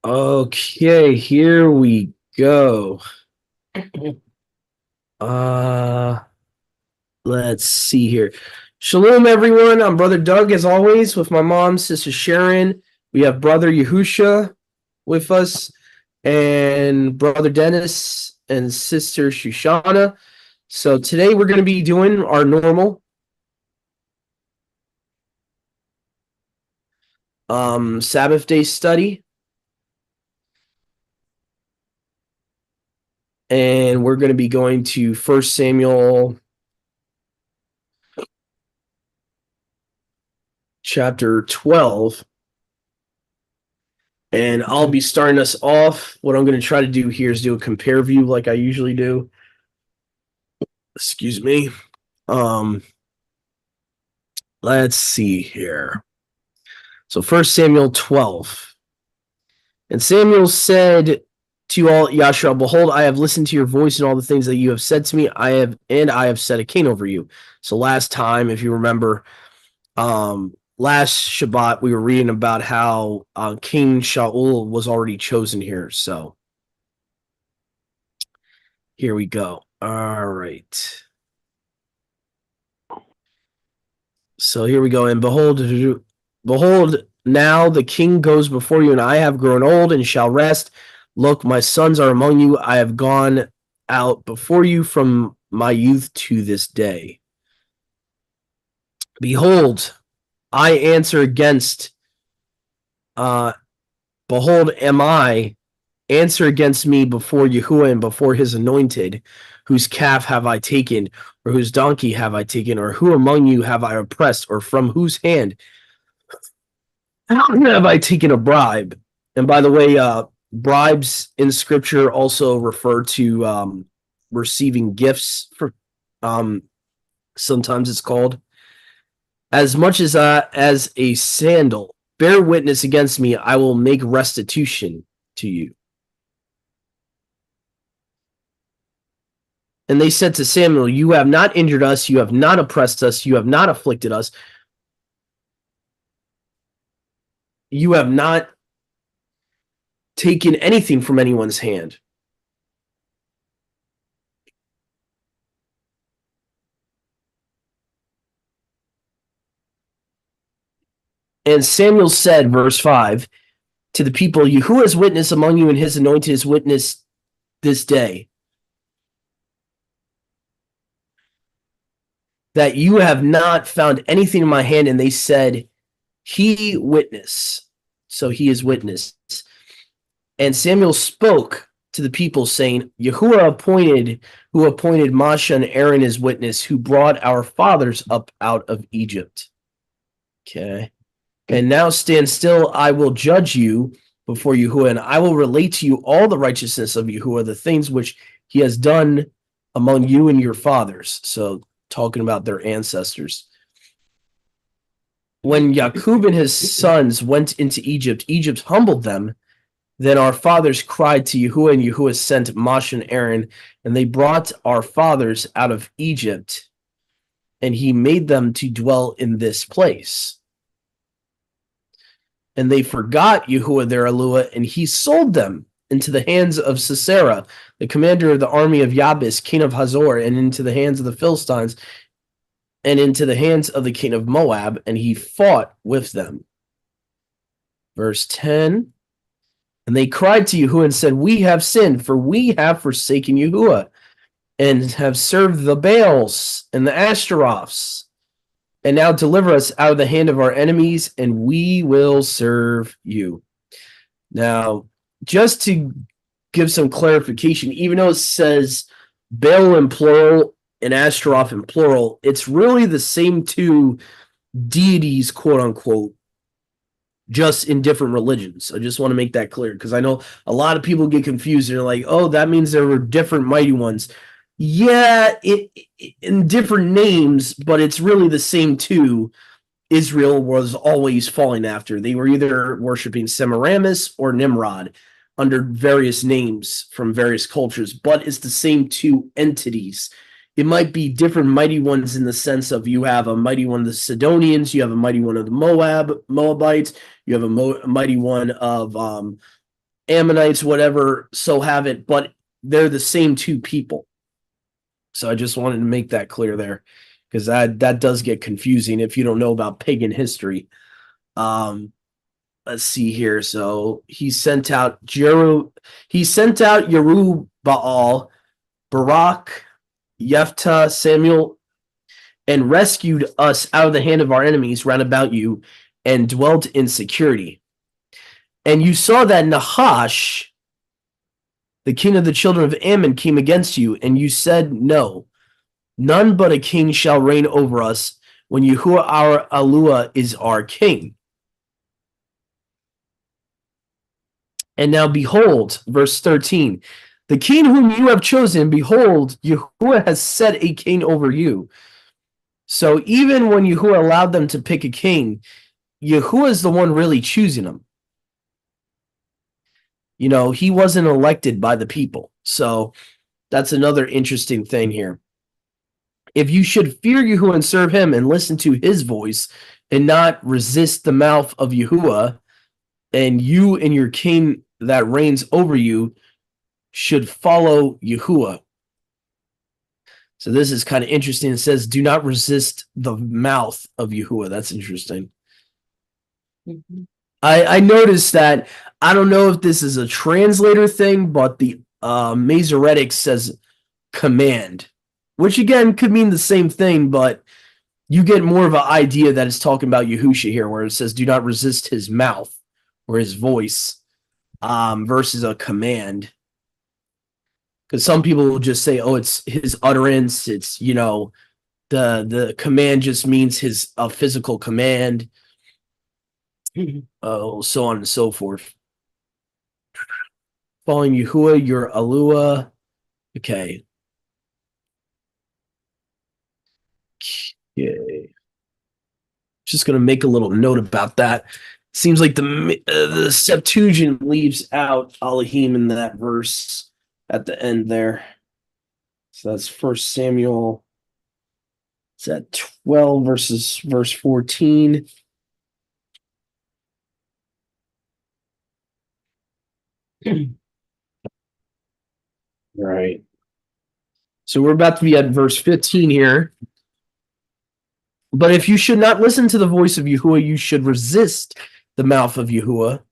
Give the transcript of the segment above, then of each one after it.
Okay, here we go. Uh, let's see here. Shalom, everyone. I'm Brother Doug, as always, with my mom, Sister Sharon. We have Brother Yahusha with us, and Brother Dennis and Sister Shoshana. So today we're going to be doing our normal Sabbath day study, and we're going to be going to 1 Samuel chapter 12. And I'll be starting us off. What I'm going to try to do here is do a compare view like I usually do. Excuse me. Um, let's see here. So 1 Samuel 12. And Samuel said to all Yashua, behold, I have listened to your voice and all the things that you have said to me. I have set a king over you. So last time, if you remember, last Shabbat, we were reading about how King Shaul was already chosen here. So here we go. All right. So here we go. And behold, now the king goes before you, and I have grown old and shall rest. Look, my sons are among you. I have gone out before you from my youth to this day. Behold, I answer against, behold, am I answer against me before Yahuwah and before his anointed, whose calf have I taken, or whose donkey have I taken, or who among you have I oppressed, or from whose hand have I taken a bribe? And by the way, bribes in scripture also refer to receiving gifts. Sometimes it's called as much as a sandal. Bear witness against me. I will make restitution to you. And they said to Samuel, you have not injured us. You have not oppressed us. You have not afflicted us. You have not taken anything from anyone's hand. And Samuel said, verse 5, to the people, Yahuwah is witness among you, and his anointed is witness this day, that you have not found anything in my hand. And they said, he witness. So he is witness. And Samuel spoke to the people, saying, Yahuwah who appointed Moshe and Aaron as witness, who brought our fathers up out of Egypt. Okay. And now stand still, I will judge you before Yahuwah, and I will relate to you all the righteousness of Yahuwah, the things which he has done among you and your fathers. So talking about their ancestors. When Yaqub and his sons went into Egypt, Egypt humbled them. Then our fathers cried to Yahuwah, and Yahuwah sent Moshe and Aaron, and they brought our fathers out of Egypt, and he made them to dwell in this place. And they forgot Yahuwah their Eluah, and he sold them into the hands of Sisera, the commander of the army of Yabis, king of Hazor, and into the hands of the Philistines, and into the hands of the king of Moab, and he fought with them. Verse 10, and they cried to Yahuwah and said, we have sinned, for we have forsaken Yahuwah, and have served the Baals and the Ashtaroths. And now deliver us out of the hand of our enemies, and we will serve you. Now, just to give some clarification, even though it says Baal in plural and Ashtaroth in plural, it's really the same two deities, quote unquote, just in different religions. I just want to make that clear, because I know a lot of people get confused and they're like, oh, that means there were different mighty ones. Yeah, in different names, but it's really the same two Israel was always falling after. They were either worshiping Semiramis or Nimrod under various names from various cultures, but it's the same two entities. It might be different mighty ones in the sense of you have a mighty one of the Sidonians, you have a mighty one of the Moabites, you have a mighty one of Ammonites, whatever, so have it, but they're the same two people. So I just wanted to make that clear there, because that does get confusing if you don't know about pagan history. Um, let's see here. So he sent out Jerubbaal, Barak, Jephthah, Samuel, and rescued us out of the hand of our enemies round about you, and dwelt in security. And you saw that Nahash, the king of the children of Ammon, came against you, and you said, no, none but a king shall reign over us when Yahuwah our Alua is our king. And now behold, verse 13, the king whom you have chosen, behold, Yahuwah has set a king over you. So even when Yahuwah allowed them to pick a king, Yahuwah is the one really choosing them. You know, he wasn't elected by the people. So that's another interesting thing here. If you should fear Yahuwah and serve him and listen to his voice and not resist the mouth of Yahuwah, and you and your king that reigns over you should follow Yahuwah. So this is kind of interesting. It says, do not resist the mouth of Yahuwah. That's interesting. Mm-hmm. I noticed that. I don't know if this is a translator thing, but the Masoretic says command, which again could mean the same thing, but you get more of an idea that it's talking about Yahusha here, where it says, do not resist his mouth or his voice, versus a command. Because some people will just say, oh, it's his utterance. It's, you know, the command just means his a physical command. So on and so forth. Following Yahuwah, your Alua. Okay. Okay. Just going to make a little note about that. Seems like the Septuagint leaves out Elohim in that verse at the end there. So that's First Samuel. It's at 12 verses verse 14. Right. So we're about to be at verse 15 here. But if you should not listen to the voice of Yahuwah, you should resist the mouth of Yahuwah.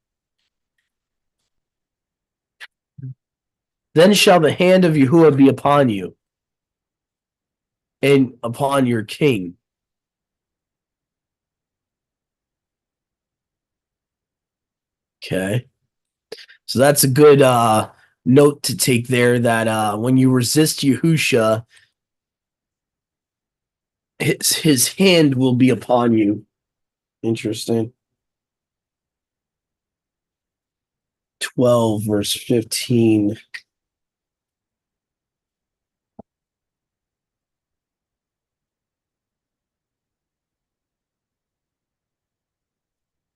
Then shall the hand of Yahuwah be upon you and upon your king. Okay. So that's a good note to take there, that when you resist Yahusha, his hand will be upon you. Interesting. 12 verse 15.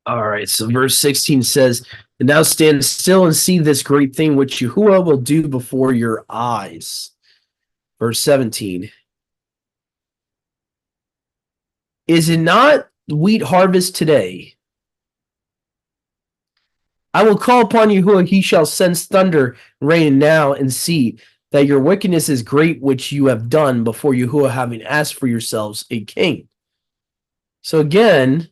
All right, so verse 16 says, and now stand still and see this great thing which Yahuwah will do before your eyes. Verse 17. Is it not wheat harvest today? I will call upon Yahuwah, he shall send thunder, rain now, and see that your wickedness is great, which you have done before Yahuwah, having asked for yourselves a king. So again,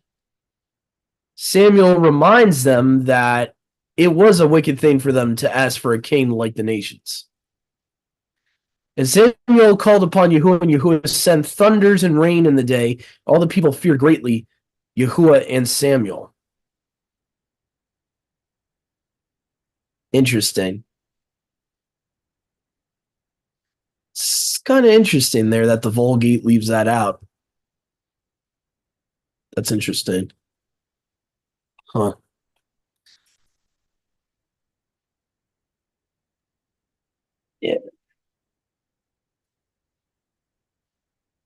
Samuel reminds them that it was a wicked thing for them to ask for a king like the nations. And Samuel called upon Yahuwah, and Yahuwah sent thunders and rain in the day. All the people feared greatly Yahuwah and Samuel. Interesting. It's kind of interesting there that the Vulgate leaves that out. That's interesting. Huh. Yeah.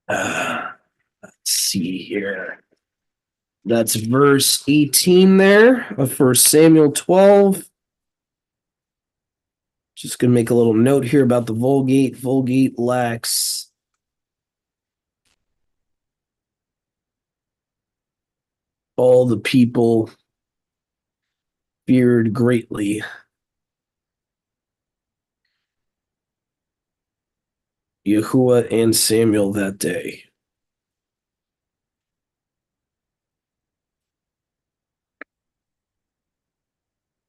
Let's see here. That's verse 18 there of First Samuel 12. Just going to make a little note here about the Vulgate. Vulgate lacks all the people feared greatly. Yahuwah and Samuel that day.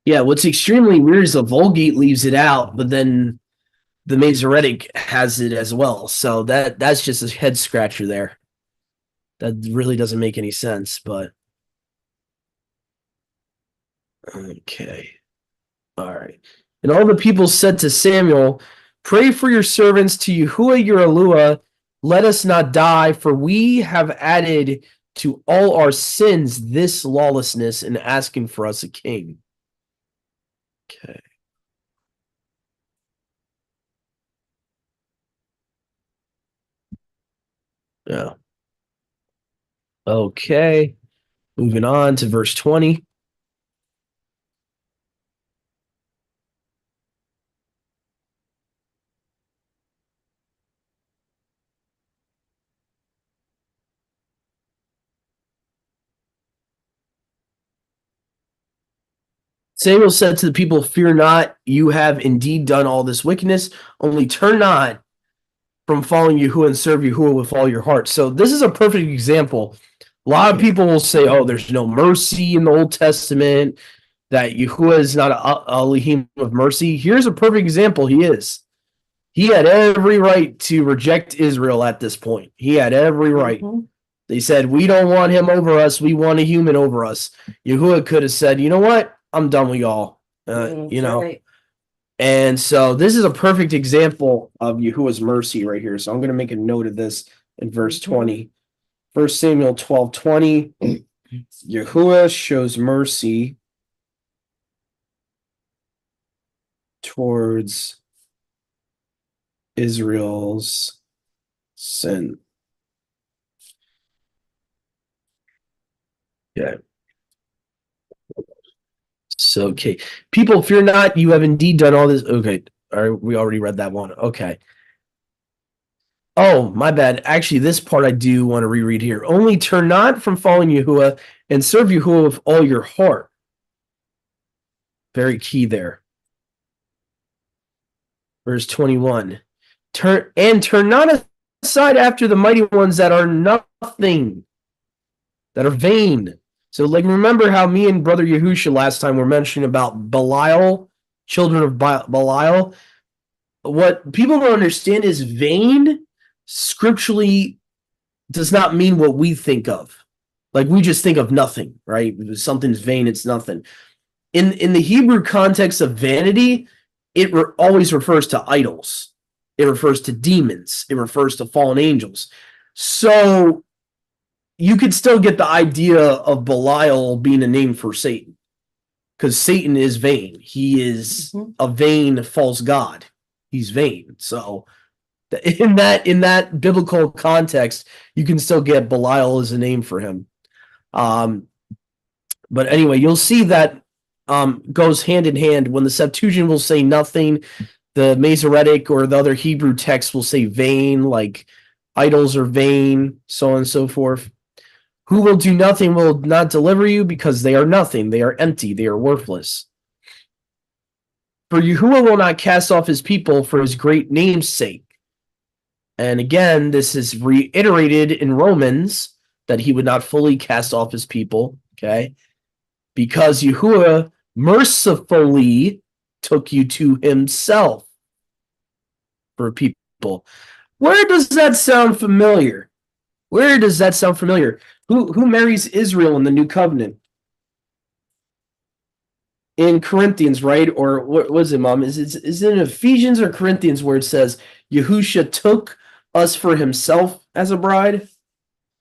Yeah, what's extremely weird is the Vulgate leaves it out, but then the Masoretic has it as well. So that's just a head scratcher there. That really doesn't make any sense, but okay. All right. And all the people said to Samuel, pray for your servants to Yahuwah your Eluah. Let us not die, for we have added to all our sins this lawlessness in asking for us a king. Okay. Yeah. Okay. Moving on to verse 20. Samuel said to the people, fear not, you have indeed done all this wickedness. Only turn not from following Yahuwah and serve Yahuwah with all your heart. So this is a perfect example. A lot of people will say, oh, there's no mercy in the Old Testament, that Yahuwah is not a Elohim of mercy. Here's a perfect example. He is. He had every right to reject Israel at this point. He had every right. Mm-hmm. They said, we don't want him over us. We want a human over us. Yahuwah could have said, you know what? I'm done with y'all. You know. Right. And so this is a perfect example of Yahuwah's mercy right here. So I'm going to make a note of this in verse 20. 1 Samuel 12:20. Yahuwah shows mercy towards Israel's sin. Yeah. So, okay. People, fear not, you have indeed done all this. Okay. All right, we already read that one. Okay. Oh, my bad. Actually, this part I do want to reread here. Only turn not from following Yahuwah and serve Yahuwah with all your heart. Very key there. Verse 21. Turn not aside after the mighty ones that are nothing, that are vain. So, like, remember how me and Brother Yahusha last time were mentioning about Belial, children of Belial? What people don't understand is vain scripturally does not mean what we think of. Like, we just think of nothing, right? If something's vain, it's nothing. In the Hebrew context of vanity, it always refers to idols. It refers to demons. It refers to fallen angels. So you could still get the idea of Belial being a name for Satan, because Satan is vain. He is a vain false god. He's vain. So in that biblical context, you can still get Belial as a name for him. But anyway, you'll see that goes hand in hand. When the Septuagint will say nothing, the Masoretic or the other Hebrew text will say vain, like idols are vain, so on and so forth. Who will do nothing will not deliver you, because they are nothing. They are empty. They are worthless. For Yahuwah will not cast off his people for his great name's sake. And again, this is reiterated in Romans, that he would not fully cast off his people, okay? Because Yahuwah mercifully took you to himself for people. Where does that sound familiar? Where does that sound familiar? Who marries Israel in the New Covenant? In Corinthians, right? Or what was it, Mom? Is it in Ephesians or Corinthians where it says Yahusha took us for himself as a bride?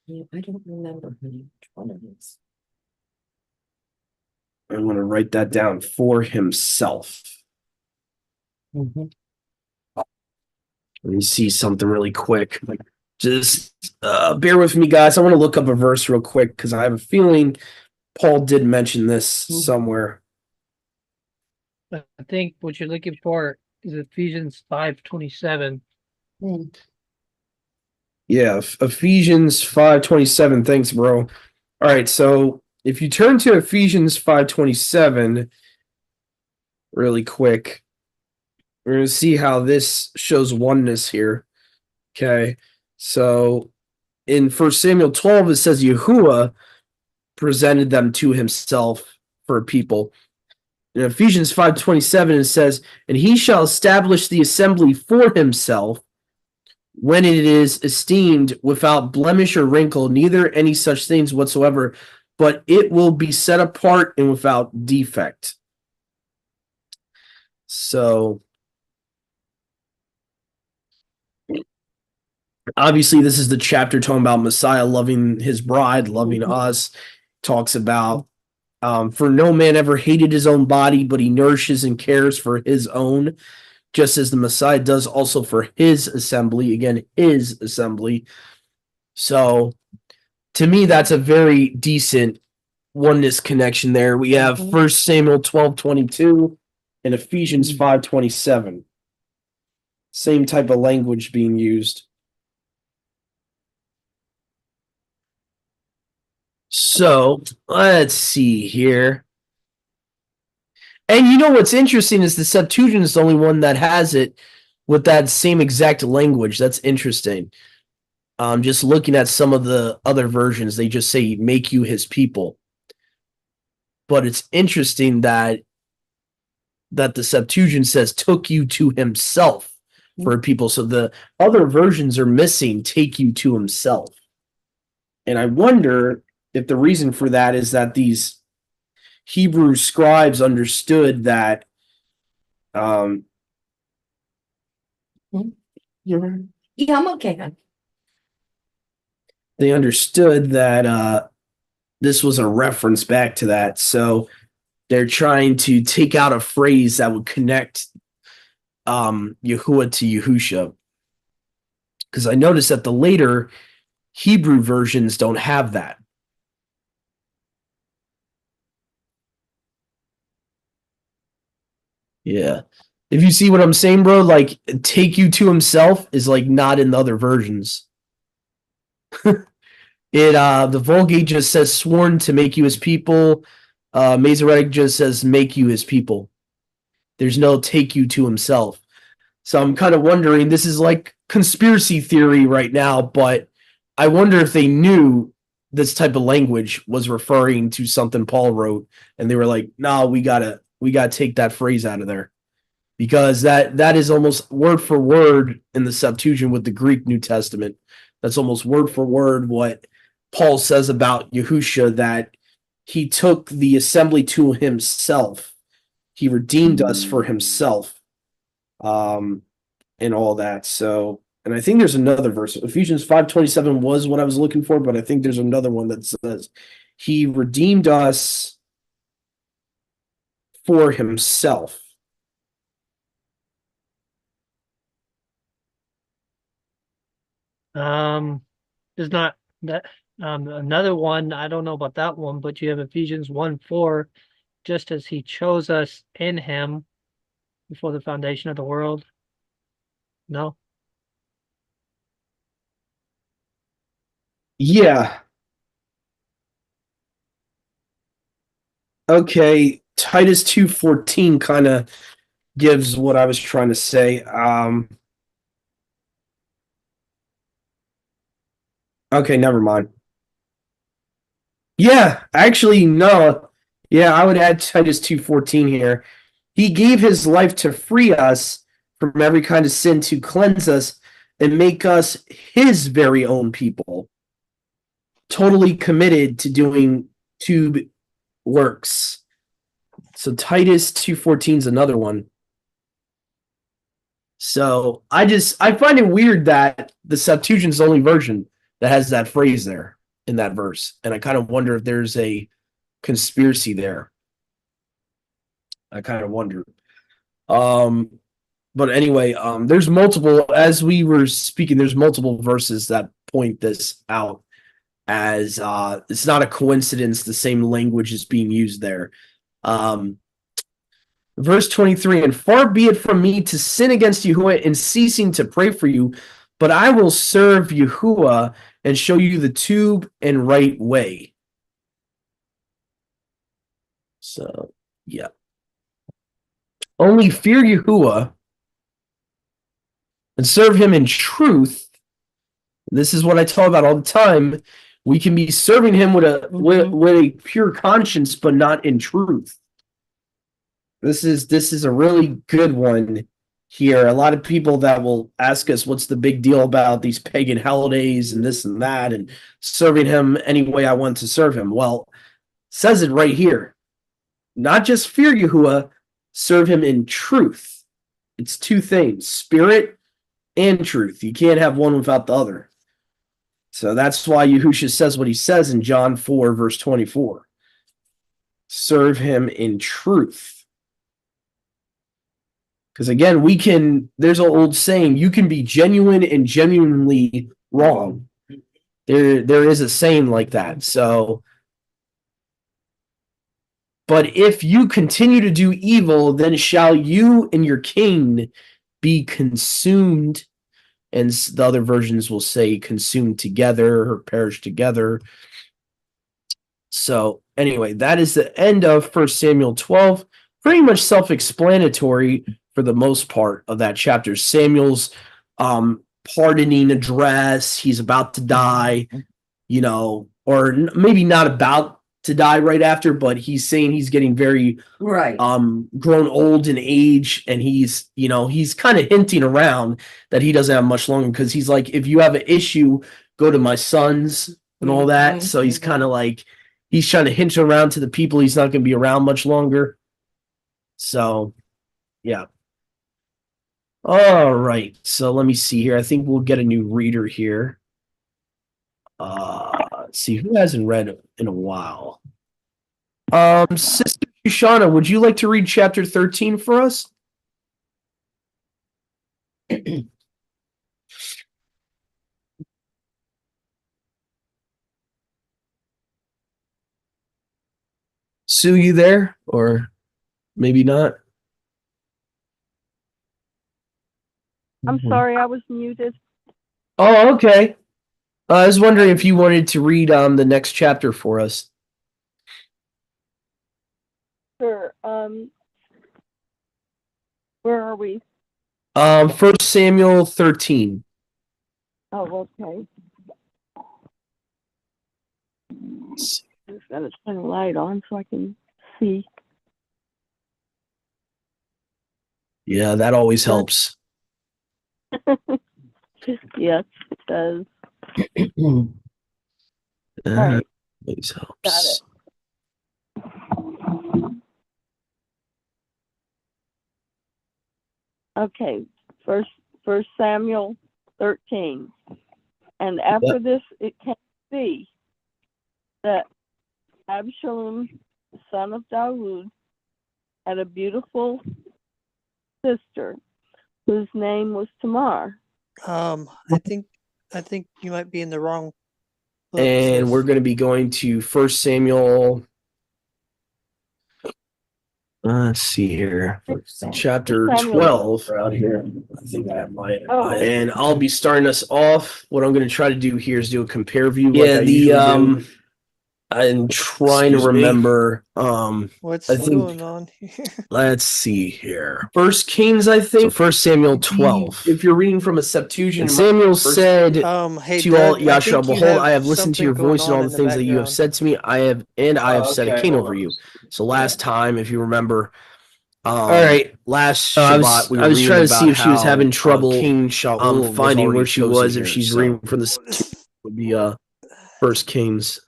Yeah, I don't remember which one it is. I'm going to write that down. For himself. Mm-hmm. Let me see something really quick. Just bear with me, guys. I want to look up a verse real quick because I have a feeling Paul did mention this somewhere. I think what you're looking for is Ephesians 5:27. Yeah, Ephesians 5:27. Thanks, bro. All right, so if you turn to Ephesians 5:27 really quick, we're going to see how this shows oneness here. Okay. So in 1 Samuel 12, it says Yahuwah presented them to himself for people. In Ephesians 5:27, it says, and he shall establish the assembly for himself when it is esteemed without blemish or wrinkle, neither any such things whatsoever, but it will be set apart and without defect. So obviously, this is the chapter talking about Messiah loving his bride, loving us. Talks about for no man ever hated his own body, but he nourishes and cares for his own, just as the Messiah does also for his assembly. Again, his assembly. So to me, that's a very decent oneness connection there. We have 1 Samuel 12:22 and Ephesians 5:27. Same type of language being used. So let's see here. And you know what's interesting is the Septuagint is the only one that has it with that same exact language. That's interesting. Just looking at some of the other versions, they just say make you his people. But it's interesting that the Septuagint says took you to himself for people. So the other versions are missing take you to himself. And I wonder if the reason for that is that these Hebrew scribes understood that Yeah, I'm okay, hon. they understood that this was a reference back to that. So they're trying to take out a phrase that would connect Yahuwah to Yahusha. Because I noticed that the later Hebrew versions don't have that. Yeah. If you see what I'm saying, bro, like take you to himself is like not in the other versions. The Vulgate just says sworn to make you his people. Masoretic just says make you his people. There's no take you to himself. So I'm kind of wondering, this is like conspiracy theory right now, but I wonder if they knew this type of language was referring to something Paul wrote, and they were like, "No, we gotta take that phrase out of there," because that is almost word for word in the Septuagint with the Greek New Testament. That's almost word for word what Paul says about Yahusha, that he took the assembly to himself. He redeemed us for himself. And all that. So, and I think there's another verse. Ephesians 5:27 was what I was looking for, but I think there's another one that says he redeemed us for himself. There's not that another one, I don't know about that one, but you have Ephesians 1:4, just as he chose us in him before the foundation of the world. No? Yeah. Okay. Titus 2:14 kind of gives what I was trying to say. Okay, never mind. Yeah, actually, no. Yeah, I would add Titus 2:14 here. He gave his life to free us from every kind of sin, to cleanse us and make us his very own people, totally committed to doing two works. So Titus 2:14 is another one. So I find it weird that the Septuagint's the only version that has that phrase there in that verse. And I kind of wonder if there's a conspiracy there. I kind of wonder. But anyway, there's multiple, as we were speaking, there's multiple verses that point this out as it's not a coincidence the same language is being used there. Verse 23, and far be it from me to sin against Yahuwah in ceasing to pray for you, but I will serve Yahuwah and show you the tube and right way. So, yeah. Only fear Yahuwah and serve him in truth This is what I talk about all the time. We can be serving him with with a pure conscience, but not in truth. This is a really good one here. A lot of people that will ask us what's the big deal about these pagan holidays and this and that and serving him any way I want to serve him. Well, says it right here. Not just fear Yahuwah, serve him in truth. It's two things, spirit and truth. You can't have one without the other. So that's why Yahushua says what he says in John 4, verse 24. Serve him in truth. Because again, there's an old saying, you can be genuine and genuinely wrong. There is a saying like that. So, but if you continue to do evil, then shall you and your king be consumed. And the other versions will say consumed together or perish together. So anyway, that is the end of 1 Samuel 12. Pretty much self-explanatory for the most part of that chapter. Samuel's pardoning address. He's about to die, or maybe not about to die right after, but he's saying he's getting very Right. grown old in age, and he's kind of hinting around that he doesn't have much longer, because he's like, if you have an issue, go to my sons and all that. So he's kind of like, he's trying to hint around to the people he's not going to be around much longer. So yeah. All right, so let me see here. I think we'll get a new reader here. Let's see who hasn't read in a while. Sister Shoshana, would you like to read chapter 13 for us? Sue, you there? Or maybe not? I'm sorry, I was muted. Oh, okay. I was wondering if you wanted to read the next chapter for us. Sure. Where are we? 1 Samuel 13. Oh, okay. Just gotta turn the light on so I can see. Yeah, that always helps. Yes, it does. All right. Always helps. Got it. Okay, first Samuel 13. And after this, it came to be that Absalom, son of Dawood, had a beautiful sister whose name was Tamar. I think you might be in the wrong book, And sis. we're going to be going to 1 Samuel. Let's see here. Chapter 12. Around here. I think I have mine. Oh. And I'll be starting us off. What I'm going to try to do here is do a compare view. Yeah, like I the usually do. I'm trying to Excuse me? remember. What's I think- going on here? Let's see here. First Kings, I think. So 1 Samuel 12. If you're reading from a Septuagint, and Samuel said Hey, to all Doug, I Yashua, think you behold, I have listened to your something going voice and all on the in the things that you have background. said to me. I have said a okay, king hold over on. you. So last time, if you remember, All right. last I Shabbat, was- we I were was reading trying to see about if she was how, having trouble, King Shaul finding was where she chosen was, here, if she's so reading from the This- would be First Kings.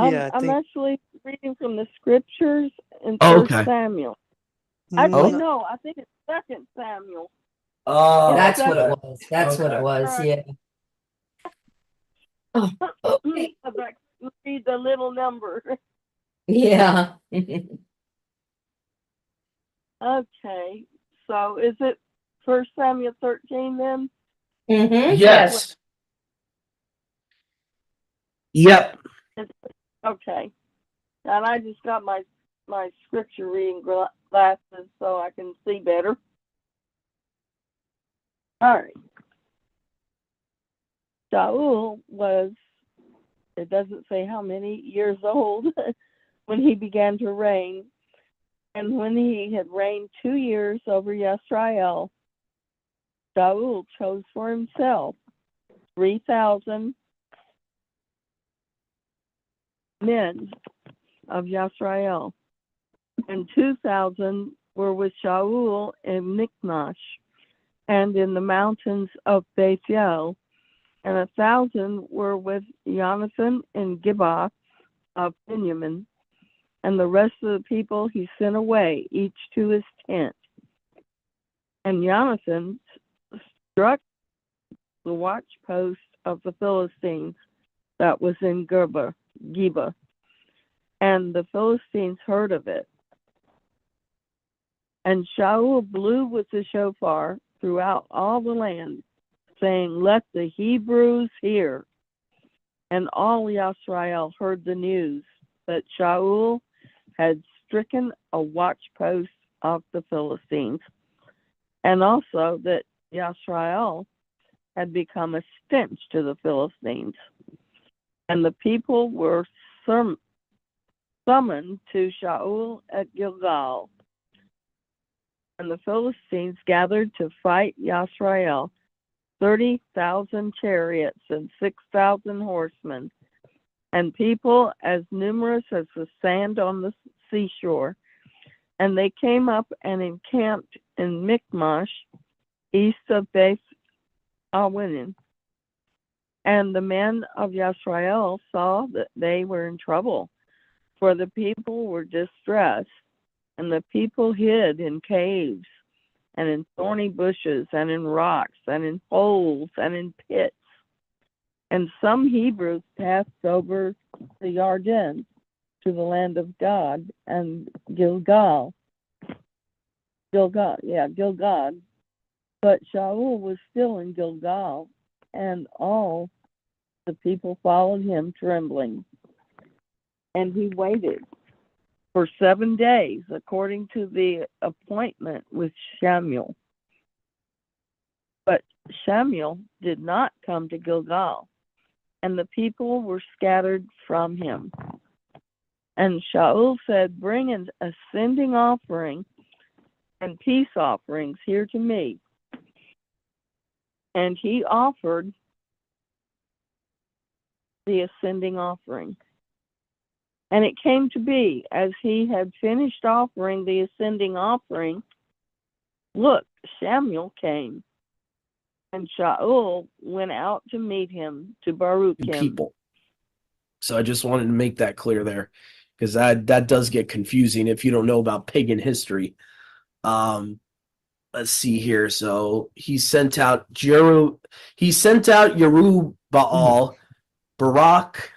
Yeah, I I'm think- actually reading from the scriptures in Oh, First okay. Samuel. Mm, Actually, no, I think it's Second Samuel. That's what okay. it was. That's what it was. Alright. Yeah. Oh, okay. I couldn't read the little number. Yeah. Okay, so is it First Samuel 13 then? Mm-hmm. Yes. Yep. Okay, and I just got my scripture reading glasses so I can see better. All right. Shaul was, it doesn't say how many years old when he began to reign. And when he had reigned 2 years over Yisrael, Shaul chose for himself 3,000 men of Yisrael, and 2,000 were with Shaul in Michmash and in the mountains of Bethel, and 1,000 were with Jonathan in Gibeah of Benjamin, and the rest of the people he sent away, each to his tent. And Jonathan struck the watchpost of the Philistines that was in Geba, and the Philistines heard of it. And Shaul blew with the shofar throughout all the land, saying, "Let the Hebrews hear." And all Yisrael heard the news that Shaul had stricken a watchpost of the Philistines, and also that Yisrael had become a stench to the Philistines. And the people were summoned to Shaul at Gilgal. And the Philistines gathered to fight Yisrael, 30,000 chariots and 6,000 horsemen, and people as numerous as the sand on the seashore. And they came up and encamped in Michmash, east of Beth Awen. And the men of Yisrael saw that they were in trouble, for the people were distressed, and the people hid in caves, and in thorny bushes, and in rocks, and in holes, and in pits. And some Hebrews passed over the Jordan to the land of God and Gilgal. But Shaul was still in Gilgal, and all the people followed him trembling. And he waited for 7 days, according to the appointment with Samuel. But Samuel did not come to Gilgal, and the people were scattered from him. And Shaul said, "Bring an ascending offering and peace offerings here to me." And he offered the ascending offering. And it came to be, as he had finished offering the ascending offering, look, Samuel came, and Shaul went out to meet him, to Baruch him. People. So I just wanted to make that clear there, because that does get confusing if you don't know about pagan history. Let's see here. So he sent out Yerubbaal, Barak,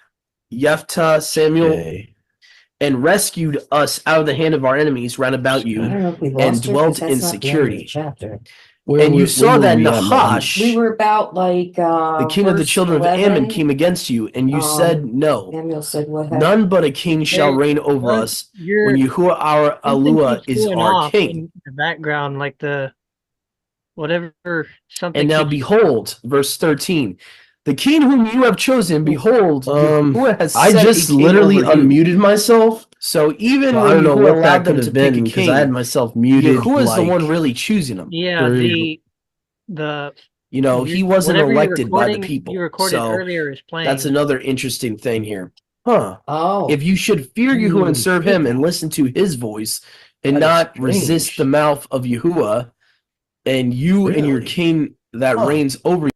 Jephthah, Samuel, and rescued us out of the hand of our enemies round about I you, don't know if we and lost her, 'cause dwelt that's in not the end of the security. chapter. And you saw that We Nahash, were about like the king of the verse children of 11. Ammon, came against you, and you said, "No, Samuel said, "What happened?" none but a king shall Hey, reign over what? us You're when Yahuwah our something Alua keeps is going our off king." in the background, like the whatever something. And now keeps- behold, verse 13, the king whom you have chosen, behold, Yahuwah has I set just a king literally over you. unmuted myself. So even So I when don't know Yahuwah what allowed that them could to have pick a been because king, I had myself muted. Yahuwah is the one like, really choosing them. yeah, for- the You know, he wasn't whatever you're elected by the recording- people. You recorded So earlier is playing. that's another interesting thing here. Huh. Oh, If you should fear I didn't Yahuwah even and serve see him that. and listen to his voice and That is not strange. resist the mouth of Yahuwah and you and your Really? king that Huh. reigns over you.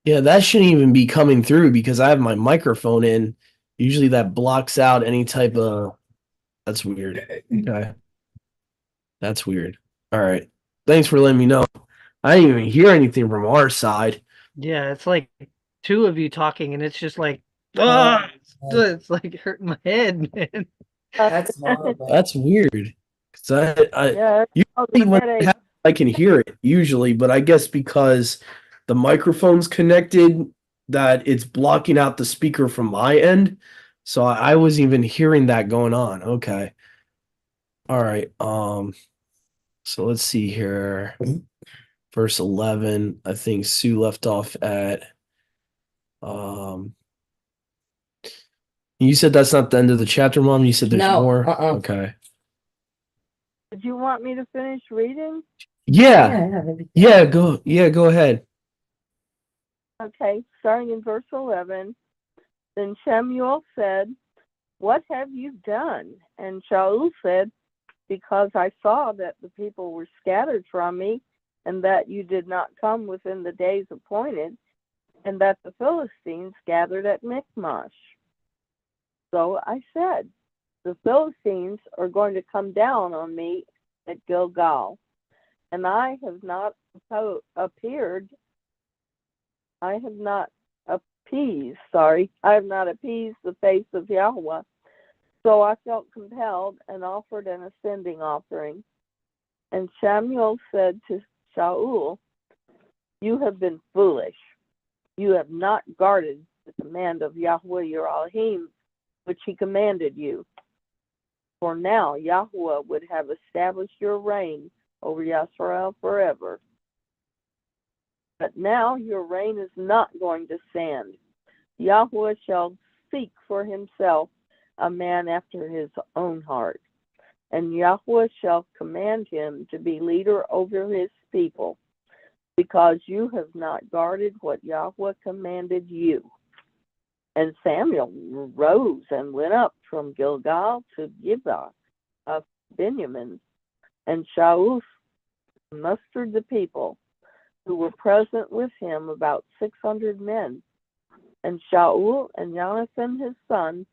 Yeah, that shouldn't even be coming through because I have my microphone in. Usually that blocks out any type of. That's weird. Okay. That's weird. All right. Thanks for letting me know. I didn't even hear anything from our side. Yeah, it's like two of you talking, and it's just like, it's like hurting my head, man. that's horrible. That's weird. 'Cause I Yeah, usually when it happens, I can hear it usually, but I guess because the microphone's connected, that it's blocking out the speaker from my end. So I wasn't even hearing that going on. Okay. All right. So let's see here. Verse 11. I think Sue left off at you said that's not the end of the chapter, Mom. You said there's No, more. uh-uh. Okay. Did you want me to finish reading? Yeah. that'd be- Yeah, go ahead. Okay, starting in verse 11. Then Samuel said, "What have you done?" And Shaul said, "Because I saw that the people were scattered from me, and that you did not come within the days appointed, and that the Philistines gathered at Michmash. So I said, the Philistines are going to come down on me at Gilgal, and I have not appeased, I have not appeased the face of Yahweh. So I felt compelled and offered an ascending offering. And Samuel said to Shaul, you have been foolish. You have not guarded the command of Yahweh your Elohim, which he commanded you. For now Yahweh would have established your reign over Yisrael forever. But now your reign is not going to stand. Yahweh shall seek for himself a man after his own heart, and Yahweh shall command him to be leader over his people, because you have not guarded what Yahweh commanded you. And Samuel rose and went up from Gilgal to Gibeah of Benjamin, and Shaul mustered the people who were present with him, about 600 men. And Shaul and Jonathan his son,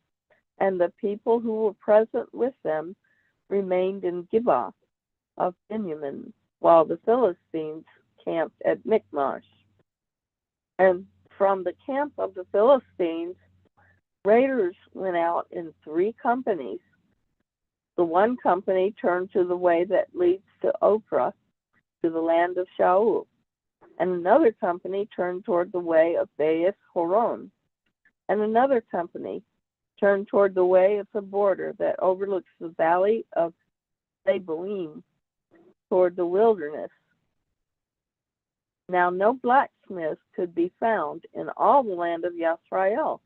and the people who were present with them, remained in Gibeah of Benjamin, while the Philistines camped at Michmash. And from the camp of the Philistines, raiders went out in 3 companies. The one company turned to the way that leads to Ophrah, to the land of Shaul, and another company turned toward the way of Baeth Horon, and another company turned toward the way of the border that overlooks the valley of Zeboim, toward the wilderness. Now no blacksmith could be found in all the land of Yisrael,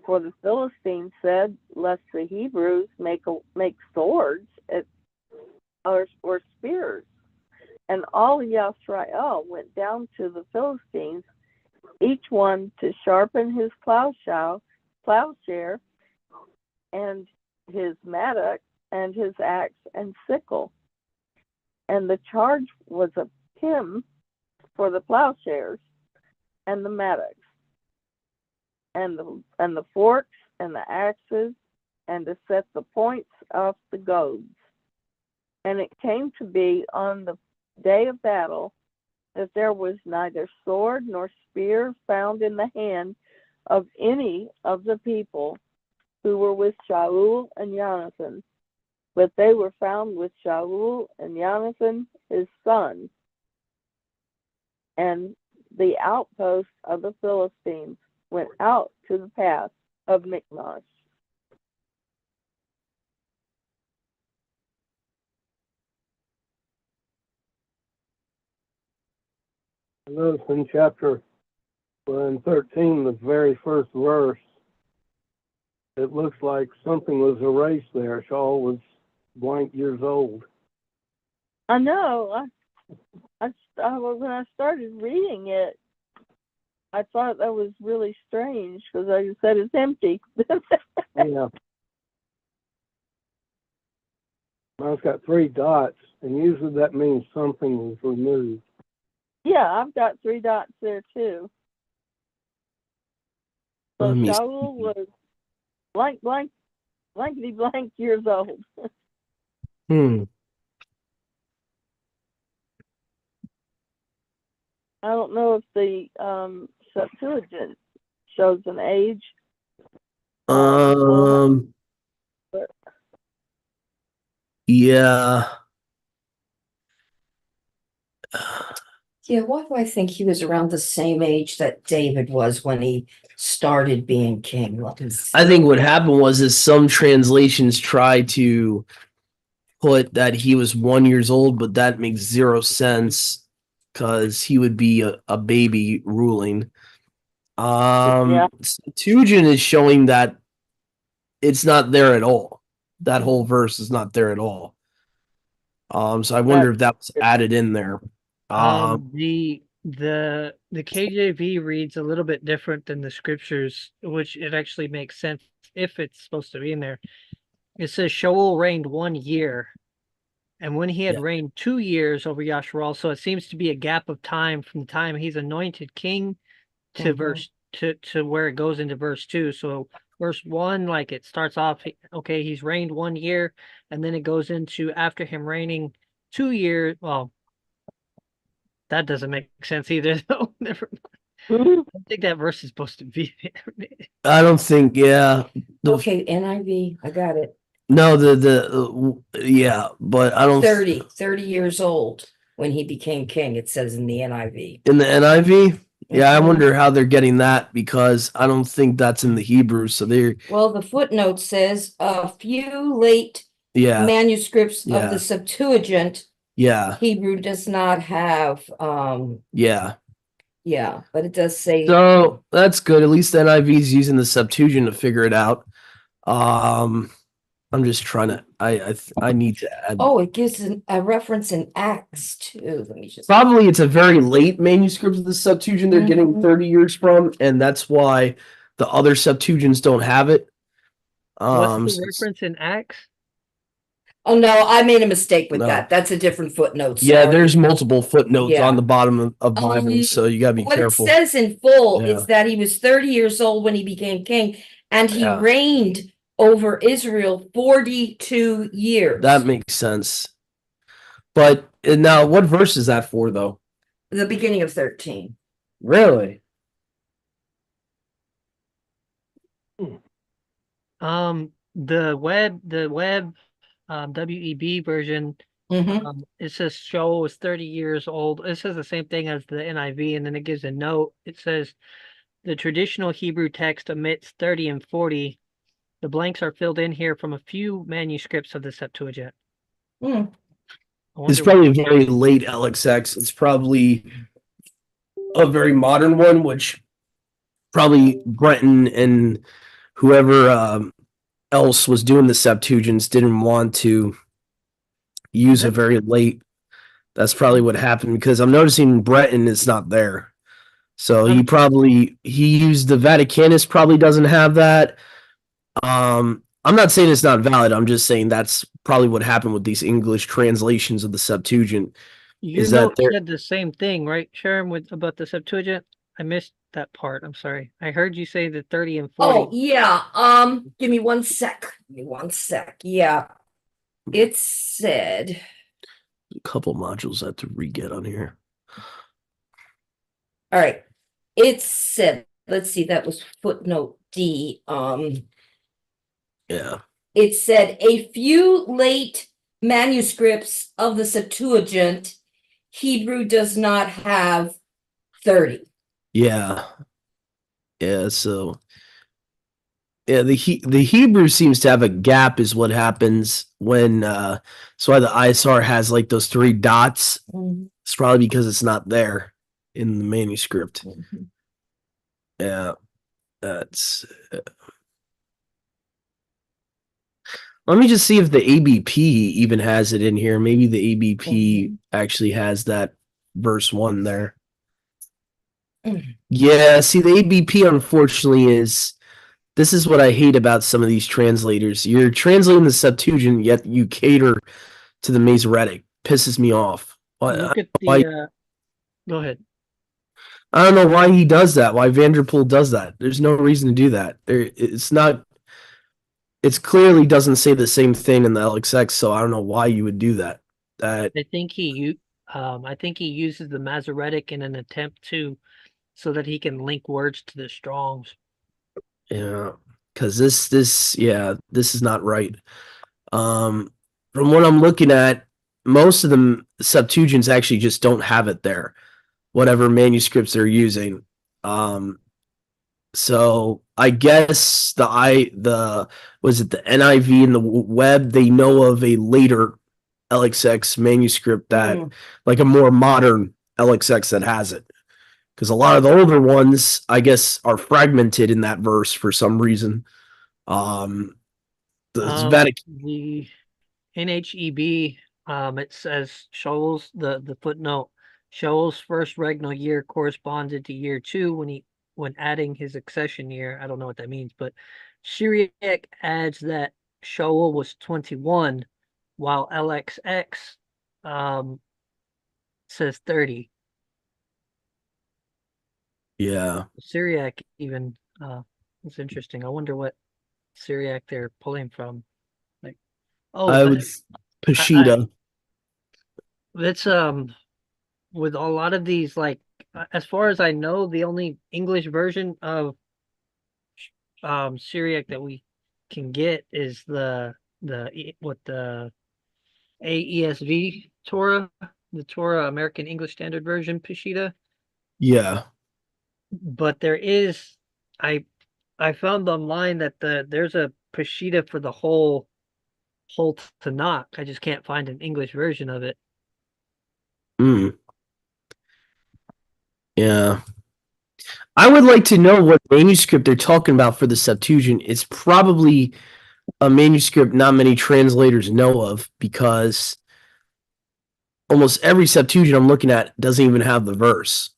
for the Philistines said, lest the Hebrews make swords or spears. And all Yisrael went down to the Philistines, each one to sharpen his plowshare and his mattock and his axe and sickle. And the charge was of him for the plowshares and the mattocks and the forks and the axes, and to set the points of the goads. And it came to be on the day of battle that there was neither sword nor spear found in the hand of any of the people who were with Shaul and Jonathan, but they were found with Shaul and Jonathan his son, and the outposts of the Philistines went out to the pass of Michmash. I notice in chapter 13, the very first verse, it looks like something was erased there. Shaul was blank years old. I know. When I started reading it, I thought that was really strange because I said it's empty. Yeah. Mine's got 3 dots, and usually that means something was removed. Yeah, I've got 3 dots there too. So Let me Shaul was blankety blank years old. I don't know if the Septuagint shows an age. Yeah. Yeah, why do I think he was around the same age that David was when he started being king? I think what happened was is some translations try to put that he was 1 years old, but that makes 0 sense because he would be a baby ruling. Septuagint is showing that it's not there at all. That whole verse is not there at all. So I wonder if that was added in there. The The KJV reads a little bit different than the scriptures, which it actually makes sense if it's supposed to be in there. It says Shaul reigned 1 year, and when he had Yeah. reigned 2 years over Yasharal, so it seems to be a gap of time from the time he's anointed king to Mhm. to where it goes into verse 2. So verse 1, like it starts off, okay, he's reigned 1 year, and then it goes into after him reigning 2 years. Well, that doesn't make sense either, though. Never Mhm. I think that verse is supposed to be there. I don't think. Yeah. The, Okay, NIV, I got it. No. Yeah, but I don't. 30 years old when he became king, it says in the NIV. In the NIV. Yeah, I Mhm. wonder how they're getting that because I don't think that's in the Hebrew. So they're Well, the footnote says a few late yeah, manuscripts of yeah. the Septuagint, yeah, Hebrew does not have, yeah. yeah, but it does say, So that's good. At least the NIV is using the Septuagint to figure it out. I'm just trying to. I need to add. oh, it gives a reference in Acts too. Let me just, Probably it's a very late manuscript of the Septuagint they're getting Mhm. 30 years from, and that's why the other Septuagints don't have it. What's the Since- reference in Acts? oh no, I made a mistake with No. that. That's a different footnote. yeah, Sorry. there's multiple footnotes Yeah. on the bottom of Bibles, so you gotta be What careful. it says in full Yeah. is that he was 30 years old when he became king, and he Yeah. reigned over Israel 42 years. That makes sense. But now, what verse is that for, though? The beginning of 13. Really? The web WEB version, Mhm. it says Shaul was 30 years old. It says the same thing as the NIV, and then it gives a note. It says the traditional Hebrew text omits 30 and 40. The blanks are filled in here from a few manuscripts of the Septuagint. Hmm. I It's wonder probably a very late LXX. It's probably a very modern one, which probably Breton and whoever else was doing the Septuagints didn't want to use a very late. That's probably what happened because I'm noticing Breton is not there. So he used the Vaticanus probably doesn't have that. I'm not saying it's not valid. I'm just saying that's probably what happened with these English translations of the Septuagint. your is that note they're- said the same thing, right, Sharon, with about the Septuagint? I missed that part. I'm sorry. I heard you say the 30 and 40. Oh, yeah. Give me one sec. Give me one sec. Yeah. It said, A couple modules I have to re-get on here. all right. It said, let's see, that was footnote D. Yeah. It said a few late manuscripts of the Septuagint, Hebrew does not have 30. Yeah. Yeah. So yeah, the Hebrew seems to have a gap is what happens when that's why the ISR has like those 3 dots. It's probably because it's not there in the manuscript. Yeah. That's let me just see if the ABP even has it in here. Maybe the ABP actually has that verse 1 there. Yeah, see, the ABP unfortunately this is what I hate about some of these translators. You're translating the Septuagint, yet you cater to the Masoretic. Pisses me off. Look at why- the. Go ahead. I don't know why he does that. Why Vanderpool does that. There's no reason to do that. It's not. It's clearly doesn't say the same thing in the LXX, so I don't know why you would do that. That I think I think he uses the Masoretic in an attempt so that he can link words to the Strongs. yeah, because this is not right. From what I'm looking at, most of the Septuagints actually just don't have it there. Whatever manuscripts they're using. So I guess the NIV and the web, they know of a later LXX manuscript that like a more modern LXX that has it. Because a lot of the older ones, I guess, are fragmented in that verse for some reason. The Vatican. The NHEB, it says Shoals, the footnote Shaul's first regnal year corresponded to year 2 when adding his accession year. I don't know what that means, but Syriac adds that Shaul was 21, while LXX says 30. Yeah. Syriac even it's interesting. I wonder what Syriac they're pulling from. Like, oh, I would Peshitta. it's with a lot of these, like, as far as I know, the only English version of Syriac that we can get is the AESV Torah, the Torah American English Standard Version Peshitta. Yeah. But there is, I found online that there's a Peshitta for the whole Tanakh. I just can't find an English version of it. Mm. Yeah. I would like to know what manuscript they're talking about for the Septuagint. It's probably a manuscript not many translators know of, because almost every Septuagint I'm looking at doesn't even have the verse.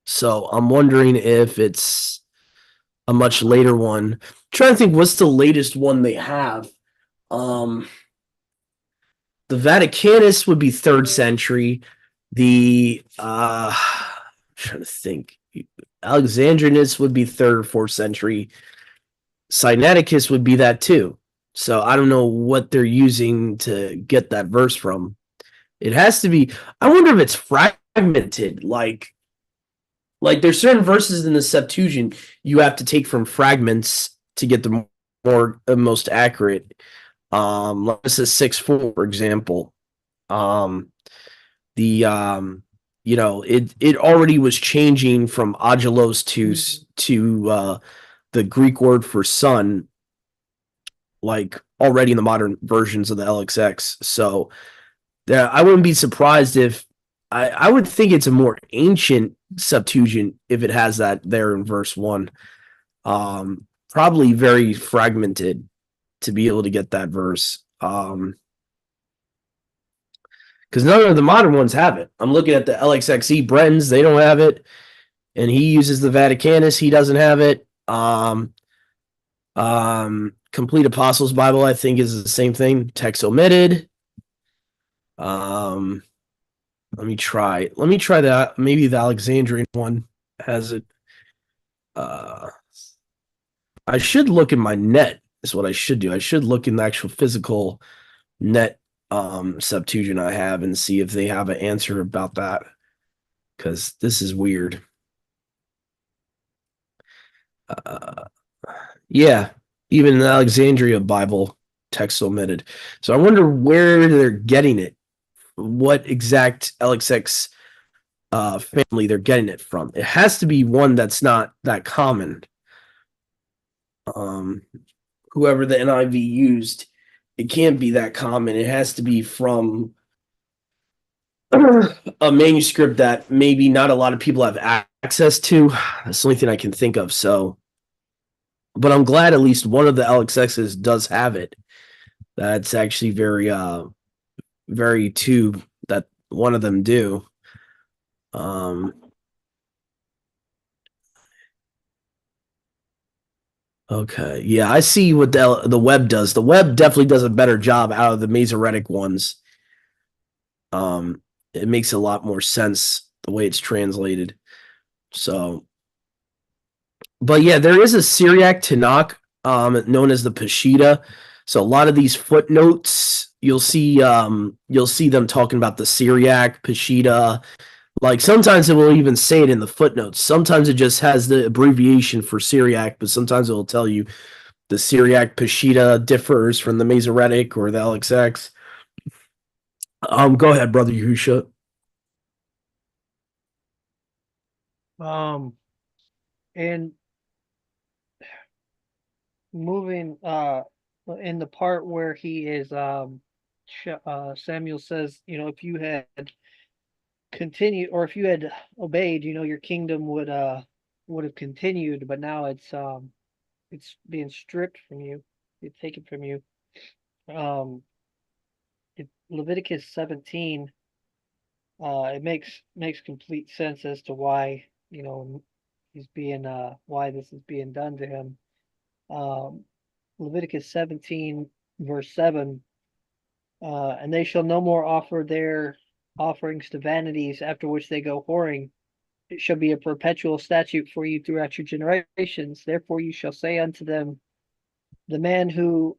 So I'm wondering if it's a much later one. I'm trying to think what's the latest one they have. The Vaticanus would be 3rd century. The I'm trying to think. Alexandrinus would be 3rd or 4th century. Sinaiticus would be that too. So I don't know what they're using to get that verse from. It has to be. I wonder if it's fragmented. Like there's certain verses in the Septuagint you have to take from fragments to get the most accurate. Like this is 6:4, for example. The it already was changing from agelos to the Greek word for son, like already in the modern versions of the LXX. So yeah, I wouldn't be surprised if I would think it's a more ancient Septuagint if it has that there in verse 1. Probably very fragmented to be able to get that verse. Because none of the modern ones have it. I'm looking at the LXXE Bretons, they don't have it. And he uses the Vaticanus, he doesn't have it. Complete Apostles Bible, I think, is the same thing. Text omitted. Let me try that. Maybe the Alexandrian one has it. I should look in my net, is what I should do. I should look in the actual physical net Septuagint I have and see if they have an answer about that. Because this is weird. Yeah, even the Alexandria Bible text omitted. So I wonder where they're getting it. What exact LXX family they're getting it from. It has to be one that's not that common. Whoever the NIV used, it can't be that common. It has to be from a manuscript that maybe not a lot of people have access to. That's the only thing I can think of. So, but I'm glad at least one of the LXXs does have it. That's actually very too that one of them do. Okay, yeah, I see what the web does. The web definitely does a better job out of the Masoretic ones. It makes a lot more sense the way it's translated. So, but yeah, there is a Syriac Tanakh, known as the Peshitta. So a lot of these footnotes, you'll see them talking about the Syriac Peshitta. Like sometimes it will even say it in the footnotes. Sometimes it just has the abbreviation for Syriac, but sometimes it will tell you the Syriac Peshitta differs from the Masoretic or the LXX. Go ahead, brother Yahusha. And moving in the part where he is Samuel says, if you had continued, or if you had obeyed, your kingdom would have continued, but now it's being stripped from you, it's taken from you. Leviticus 17 it makes complete sense as to why, he's being why this is being done to him. Leviticus 17 verse 7, and they shall no more offer their offerings to vanities, after which they go whoring. It shall be a perpetual statute for you throughout your generations. Therefore you shall say unto them, the man who,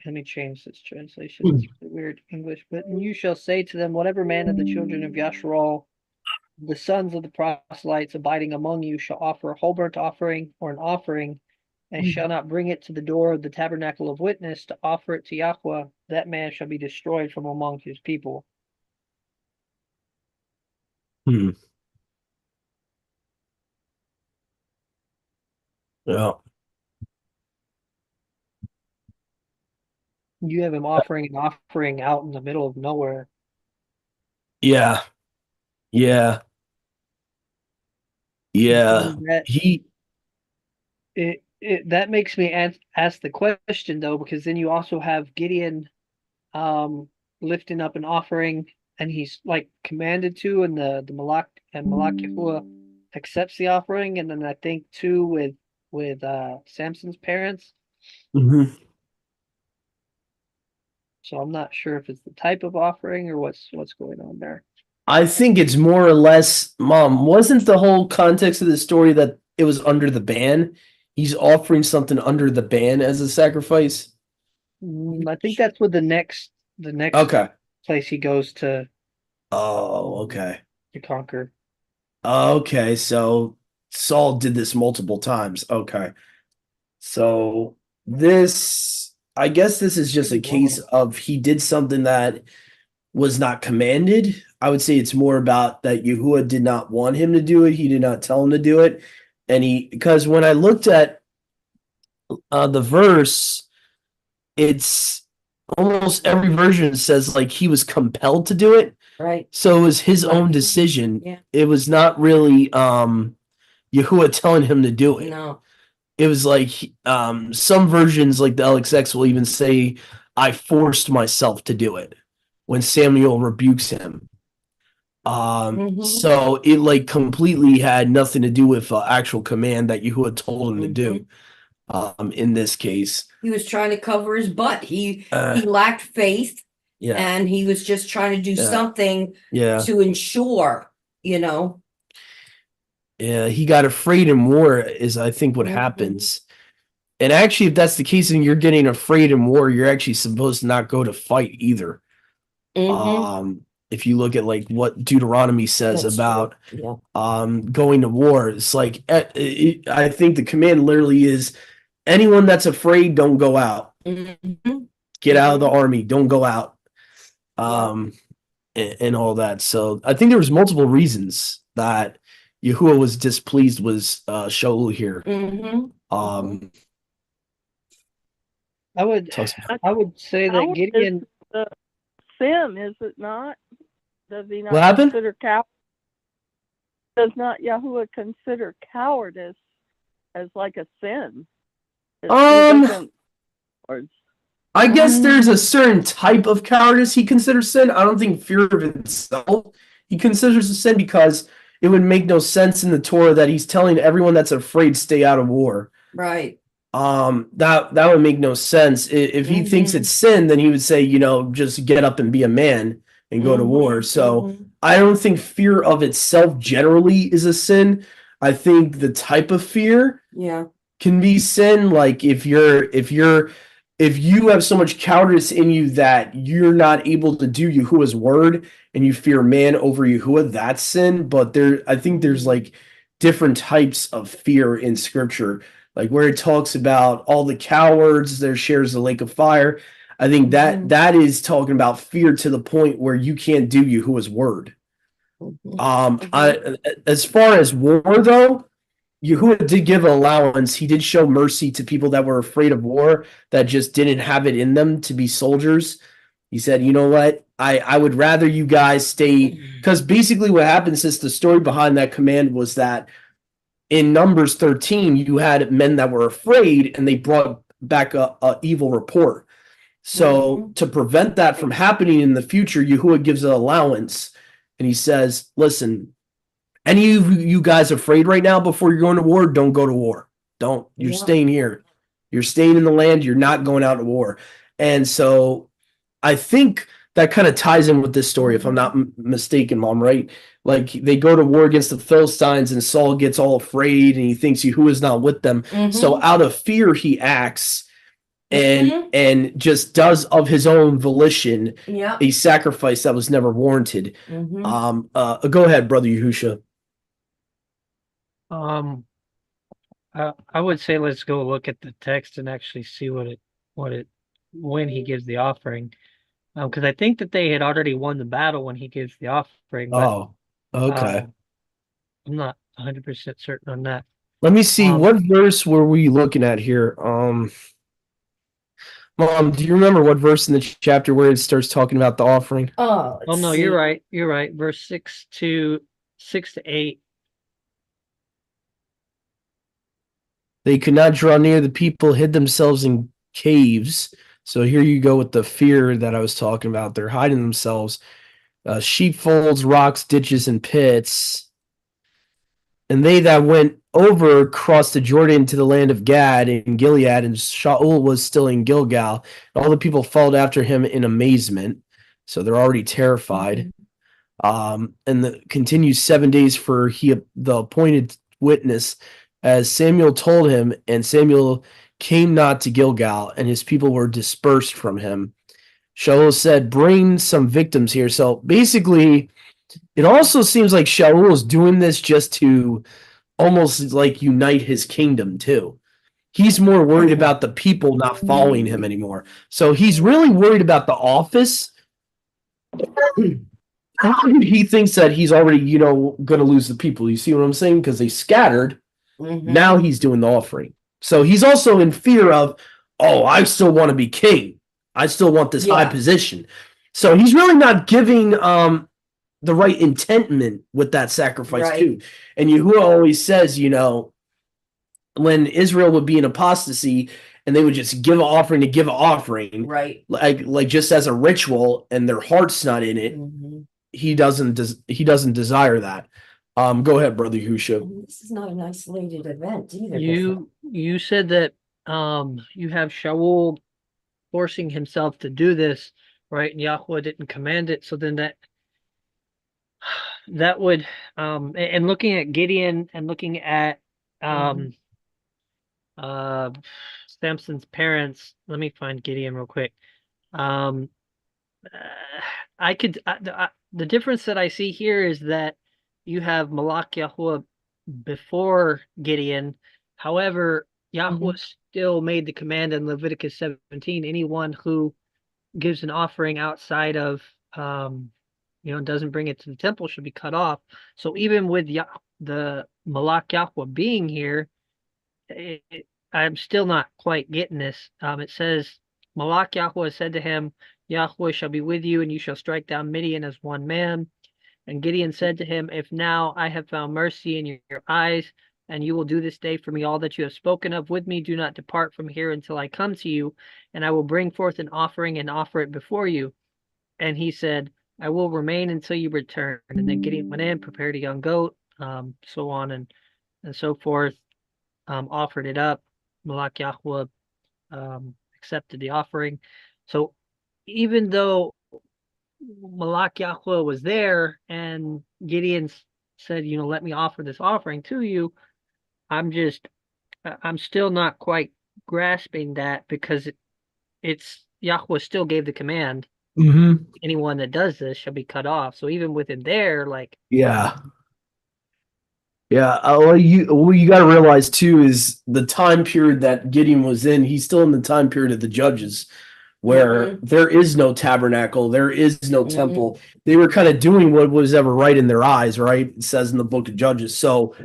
let me change this translation. It's really weird English, but you shall say to them, whatever man of the children of Yasharal, the sons of the proselytes abiding among you, shall offer a whole burnt offering or an offering, and shall not bring it to the door of the tabernacle of witness to offer it to Yahweh, that man shall be destroyed from among his people. Hmm. Yeah. You have him offering an offering out in the middle of nowhere. Yeah. Yeah. Yeah. That He that makes me ask the question though, because then you also have Gideon lifting up an offering, and he's like commanded to, and the Malak and Malak Yahuwah accepts the offering, and then I think too with Samson's parents. Mhm. So I'm not sure if it's the type of offering or what's going on there. I think it's more or less, Mom, wasn't the whole context of the story that it was under the ban? He's offering something under the ban as a sacrifice. I think that's what the next Okay. place he goes to Oh, okay. conquer. Okay, so Saul did this multiple times. Okay. So I guess this is just a case of he did something that was not commanded. I would say it's more about that Yahuwah did not want him to do it. He did not tell him to do it. Because when I looked at the verse, it's almost every version says like he was compelled to do it. Right. So it was his own decision. Yeah. It was not really Yahuwah telling him to do it. No. It was like some versions like the LXX will even say, I forced myself to do it when Samuel rebukes him. So it like completely had nothing to do with actual command that Yahuwah told him to do. In this case, He was trying to cover his butt. He Uh, lacked faith, yeah, and he was just trying to do Yeah. something yeah, to ensure, yeah. He got afraid in war, is I think what Mhm. happens. And actually, if that's the case, and you're getting afraid in war, you're actually supposed to not go to fight either. Mhm. If you look at like what Deuteronomy says That's about true. Yeah. going to war, it's like I think the command literally is anyone that's afraid, don't go out. Mhm. Get out of the army, don't go out. And all that. So I think there was multiple reasons that Yahuwah was displeased with Shaul here. Mhm. I would say that Coward Gideon. is the sin, is it not? Does he not What happened? consider Does not Yahuwah consider cowardice as like a sin? He doesn't- I guess there's a certain type of cowardice he considers sin. I don't think fear of itself he considers a sin, because it would make no sense in the Torah that he's telling everyone that's afraid stay out of war. Right. That would make no sense. If he thinks it's sin, then he would say, just get up and be a man and go to war. So I don't think fear of itself generally is a sin. I think the type of fear Yeah. can be sin. Like if you have so much cowardice in you that you're not able to do Yahuwah's word and you fear man over Yahuwah, that's sin. But I think there's like different types of fear in scripture, like where it talks about all the cowards, there shares the lake of fire. I think that is talking about fear to the point where you can't do Yahuwah's word. As far as war though, Yahuwah did give allowance. He did show mercy to people that were afraid of war, that just didn't have it in them to be soldiers. He said, you know what? I would rather you guys stay, because basically what happens is the story behind that command was that in Numbers 13, you had men that were afraid and they brought back a evil report. So to prevent that from happening in the future, Yahuwah gives an allowance and he says, listen, any of you guys afraid right now before you're going to war, don't go to war. Don't. You're Yeah. staying here. You're staying in the land. You're not going out to war. And so I think that kind of ties in with this story, if I'm not mistaken, Mom, right? Like they go to war against the Philistines and Saul gets all afraid and he thinks who is not with them. So out of fear, he acts and just does of his own volition Yeah. a sacrifice that was never warranted. Mhm. Go ahead, Brother Yahusha. I would say let's go look at the text and actually see when he gives the offering. Because I think that they had already won the battle when he gives the offering, but Oh, okay. I'm not 100% certain on that. Let me see. Um, What verse were we looking at here? Mom, do you remember what verse in the chapter where it starts talking about the offering? Oh, Oh no, you're right. You're right. Verse 6 to 8. They could not draw near the people, hid themselves in caves. So here you go with the fear that I was talking about. They're hiding themselves. Sheepfolds, rocks, ditches, and pits. And they that went over crossed the Jordan to the land of Gad and Gilead, and Shaul was still in Gilgal. And all the people followed after him in amazement. So they're already terrified. And continues 7 days for the appointed witness, as Samuel told him, and Samuel came not to Gilgal, and his people were dispersed from him. Shaul said, bring some victims here. So basically, it also seems like Shaul is doing this just to almost like unite his kingdom too. He's more worried about the people not following him anymore. So he's really worried about the office. He thinks that he's already, going to lose the people. You see what I'm saying? Because they scattered. Now he's doing the offering. So he's also in fear of, I still want to be king. I still want this high position. So he's really not giving the right intentment with that sacrifice too. And Yahuwah always says, when Israel would be in apostasy and they would just give an offering to give an offering, Right. like just as a ritual, and their heart's not in it, he doesn't desire that. Go ahead, Brother Yahusha. This is not an isolated event either. You said that you have Shaul forcing himself to do this, right? And Yahweh didn't command it. So then that would and looking at Gideon and looking at Samson's parents. Let me find Gideon real quick. The difference that I see here is that you have Malak Yahuwah before Gideon. However, Yahuwah still made the command in Leviticus 17. Anyone who gives an offering outside of, doesn't bring it to the temple should be cut off. So even with the Malak Yahuwah being here, I'm still not quite getting this. It says, Malak Yahuwah said to him, Yahweh shall be with you, and you shall strike down Midian as one man. And Gideon said to him, if now I have found mercy in your eyes, and you will do this day for me all that you have spoken of with me, do not depart from here until I come to you, and I will bring forth an offering and offer it before you. And he said, I will remain until you return. And then Gideon went in, prepared a young goat, so on and so forth, offered it up. Malak Yahuwah accepted the offering. So even though Malak Yahuwah was there and Gideon said, let me offer this offering to you, I'm still not quite grasping that, because it's Yahweh still gave the command. Anyone that does this shall be cut off. So even within there, Yeah. What you got to realize too is the time period that Gideon was in. He's still in the time period of the judges, where there is no tabernacle, there is no temple. They were kind of doing what was ever right in their eyes, right? It says in the book of Judges. So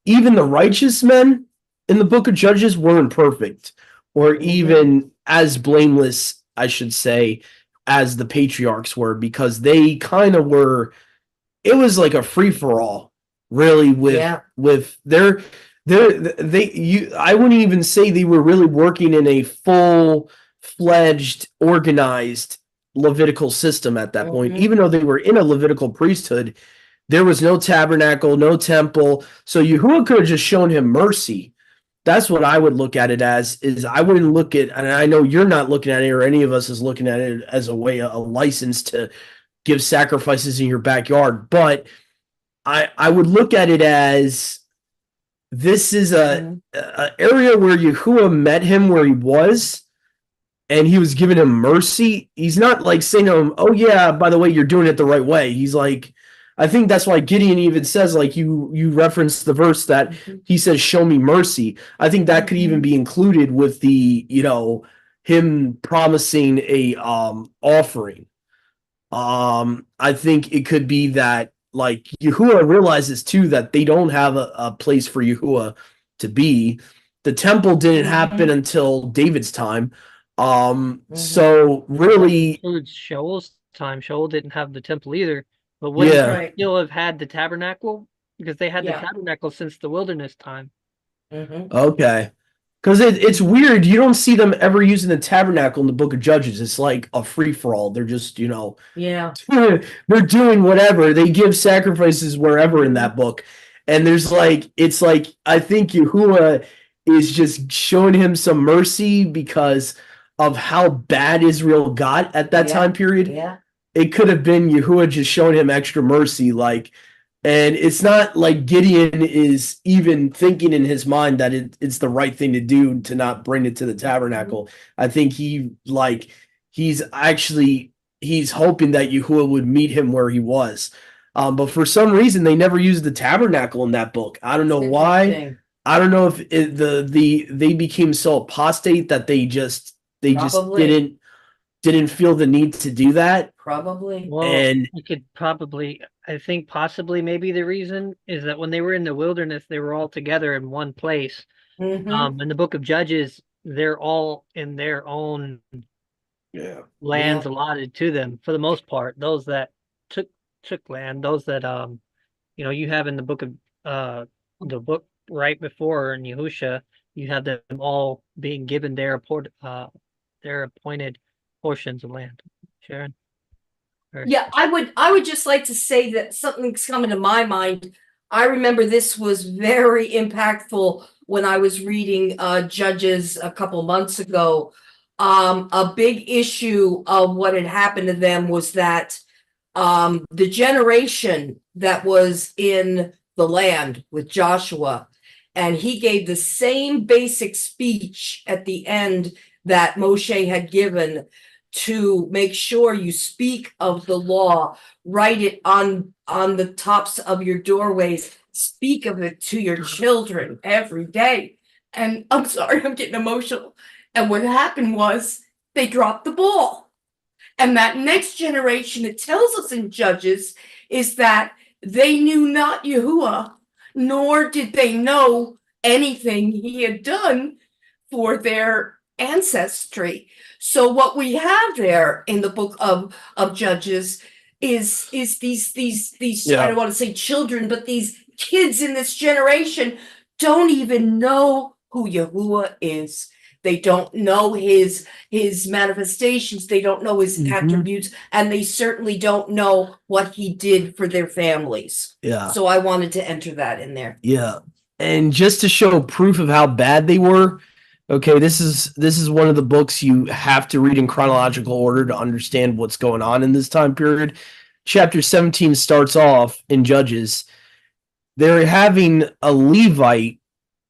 even the righteous men in the book of Judges weren't perfect, or even as blameless, I should say, as the patriarchs were, because they kind of were. It was like a free for all, really. With I wouldn't even say they were really working in a full-fledged, organized Levitical system at that point. Mhm. Even though they were in a Levitical priesthood, there was no tabernacle, no temple. So Yahuwah could have just shown him mercy. That's what I would look at it as. Is I wouldn't look at, and I know you're not looking at it, or any of us is looking at it as a way, a license to give sacrifices in your backyard. But I would look at it as this is a area where Yahuwah met him where he was, and he was giving him mercy. He's not like saying to him, "Oh yeah, by the way, you're doing it the right way." He's like, I think that's why Gideon even says, like you referenced the verse that he says, "Show me mercy." I think that could even be included with the, him promising a offering. I think it could be that, like, Yahuwah realizes too that they don't have a place for Yahuwah to be. The temple didn't happen until David's time. So really, Includes Shaul's time. Shaul didn't have the temple either, but wouldn't Yeah. he Right. still have had the tabernacle? Because they had Yeah. the tabernacle since the wilderness time. Mhm. okay. Because it's weird. You don't see them ever using the tabernacle in the book of Judges. It's like a free for all. They're just, Yeah. they're doing whatever. They give sacrifices wherever in that book. And it's like, I think Yahuwah is just showing him some mercy because of how bad Israel got at that Yeah. time period. Yeah. It could have been Yahuwah just showing him extra mercy. And it's not like Gideon is even thinking in his mind that it's the right thing to do to not bring it to the tabernacle. I think he's hoping that Yahuwah would meet him where he was. But for some reason, they never used the tabernacle in that book. I don't know why. Interesting. I don't know if they became so apostate that they just Probably. didn't feel the need to do that. Probably. Well, And you could probably, I think possibly maybe the reason is that when they were in the wilderness, they were all together in one place. Mhm. In the book of Judges, they're all in their own yeah, lands allotted to them for the most part. Those that took land, those that you have in the book of the book right before in Yahusha, you have them all being given their appointed portions of land. Sharon? Or- Yeah, I would just like to say that something's coming to my mind. I remember this was very impactful when I was reading Judges a couple months ago. A big issue of what had happened to them was that the generation that was in the land with Joshua, and he gave the same basic speech at the end that Moshe had given to make sure you speak of the law, write it on the tops of your doorways, speak of it to your children every day. And I'm sorry, I'm getting emotional. And what happened was they dropped the ball. And that next generation, it tells us in Judges, is that they knew not Yahuwah, nor did they know anything he had done for their ancestry. So what we have there in the book of Judges is these I don't want to say children, but these kids in this generation don't even know who Yahuwah is. They don't know his manifestations. They don't know his attributes, and they certainly don't know what he did for their families. yeah. So I wanted to enter that in there. Yeah. And just to show proof of how bad they were, okay, this is one of the books you have to read in chronological order to understand what's going on in this time period. Chapter 17 starts off in Judges. They're having a Levite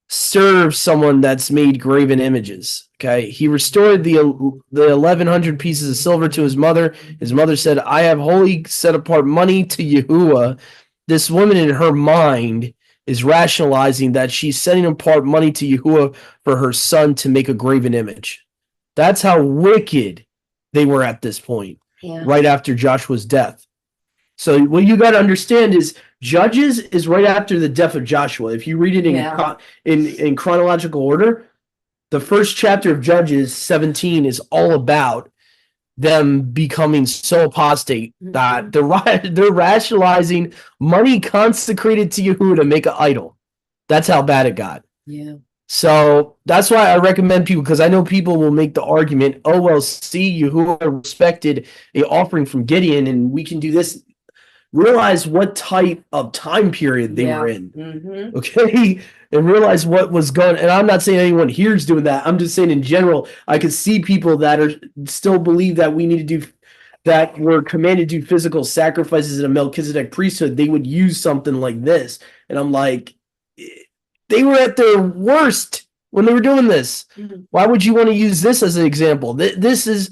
serve someone that's made graven images. Okay. He restored the 1,100 pieces of silver to his mother. His mother said, "I have wholly set apart money to Yahuwah." This woman in her mind is rationalizing that she's setting apart money to Yahuwah for her son to make a graven image. That's how wicked they were at this point, right after Joshua's death. So what you got to understand is Judges is right after the death of Joshua. If you read it in chronological order, the first chapter of Judges 17 is all about them becoming so apostate that they're rationalizing money consecrated to Yahuwah to make an idol. That's how bad it got. Yeah. So that's why I recommend people, because I know people will make the argument, oh, well, see, Yahuwah respected a offering from Gideon, and we can do this. Realize what type of time period they were in. Mm-hmm. Okay. And realize what was going, and I'm not saying anyone here is doing that. I'm just saying in general, I could see people that are still believe that we need to do that we're commanded to do physical sacrifices in a Melchizedek priesthood. They would use something like this. And I'm like, they were at their worst when they were doing this. Mhm. Why would you want to use this as an example? This is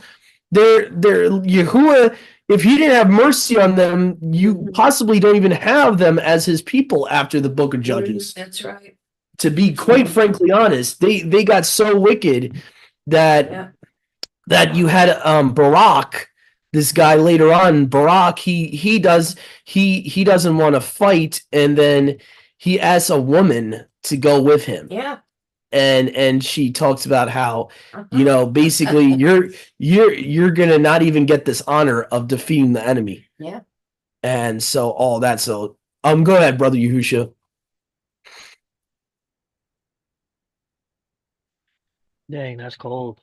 their Yahuwah. If he didn't have mercy on them, you possibly don't even have them as his people after the book of Judges. That's right. To be quite frankly honest, they got so wicked that Yeah. that you had Barak, this guy later on, Barak, he doesn't want to fight, and then he asks a woman to go with him. Yeah. And she talks about how, Uh-huh. basically you're gonna not even get this honor of defeating the enemy. Yeah. And so all that. So go ahead, brother Yahusha. Dang, that's cold.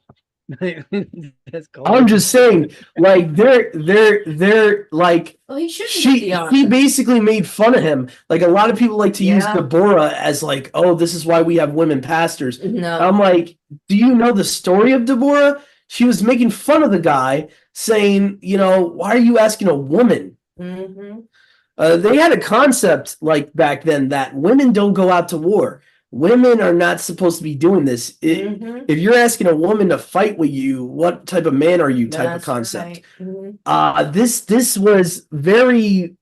That's cold. I'm just saying, like they're like Well, he should get she the honor. he basically made fun of him. Like a lot of people like to use Yeah. Deborah as like, oh, this is why we have women pastors. No. I'm like, do you know the story of Deborah? She was making fun of the guy, saying, why are you asking a woman? Mm-hmm. They had a concept like back then that women don't go out to war. Women are not supposed to be doing this. Mhm. If you're asking a woman to fight with you, what type of man are you? Type of That's concept. right. Mhm. This was very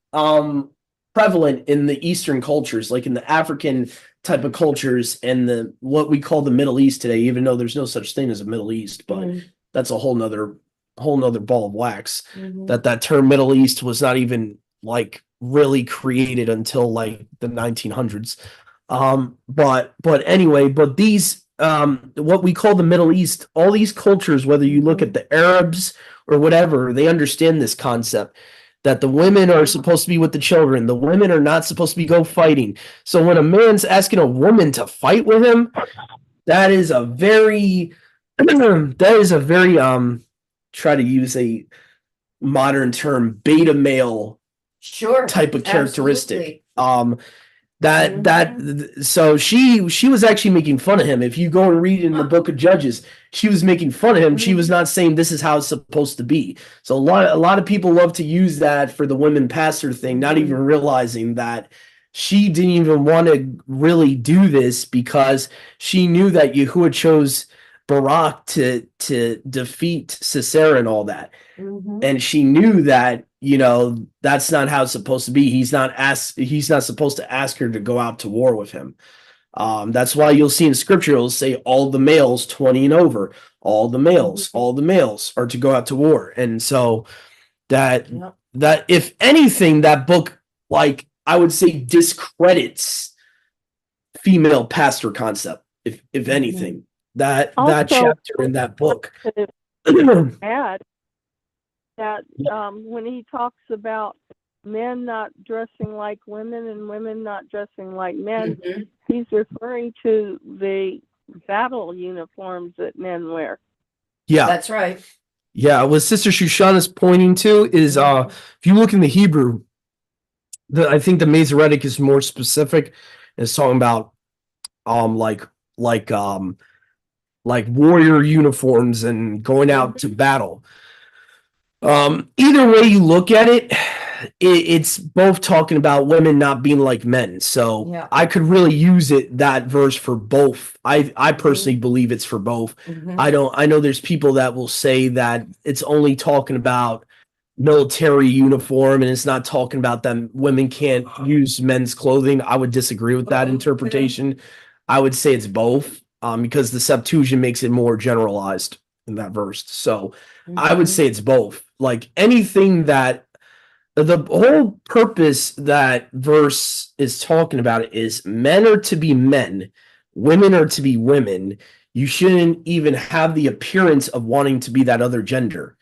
prevalent in the Eastern cultures, like in the African type of cultures and the what we call the Middle East today, even though there's no such thing as a Middle East, but Mhm. that's a whole nother ball of wax. Mhm. That term Middle East was not even like really created until like the 1900s. But anyway, but these what we call the Middle East, all these cultures, whether you look at the Arabs or whatever, they understand this concept that the women are supposed to be with the children. The women are not supposed to be go fighting. So when a man's asking a woman to fight with him, that is a very try to use a modern term, beta male Sure. type of characteristic. Absolutely. So she was actually making fun of him. If you go and read in the book of Judges, she was making fun of him. She was not saying this is how it's supposed to be. So a lot of people love to use that for the women pastor thing, not even realizing that she didn't even want to really do this because she knew that Yahuwah chose Barak to defeat Sisera and all that. Mhm. And she knew that, that's not how it's supposed to be. He's not supposed to ask her to go out to war with him. That's why you'll see in scripture, it'll say all the males 20 and over, all the males are to go out to war. And so that if anything, that book, like I would say, discredits female pastor concept, if anything. That Also- chapter in that book. Add that when he talks about men not dressing like women and women not dressing like men, Mhm. he's referring to the battle uniforms that men wear. Yeah. That's right. Yeah, what Sister Shoshana is pointing to is if you look in the Hebrew, I think the Masoretic is more specific. It's talking about like warrior uniforms and going out to battle. Either way you look at it, it's both talking about women not being like men. So Yeah. I could really use that verse for both. I personally believe it's for both. Mhm. I know there's people that will say that it's only talking about military uniform and it's not talking about that women can't use men's clothing. I would disagree with that Okay. interpretation. I would say it's both, because the Septuagint makes it more generalized in that verse. So I would Mhm. say it's both. Like anything that the whole purpose that verse is talking about is men are to be men, women are to be women. You shouldn't even have the appearance of wanting to be that other gender,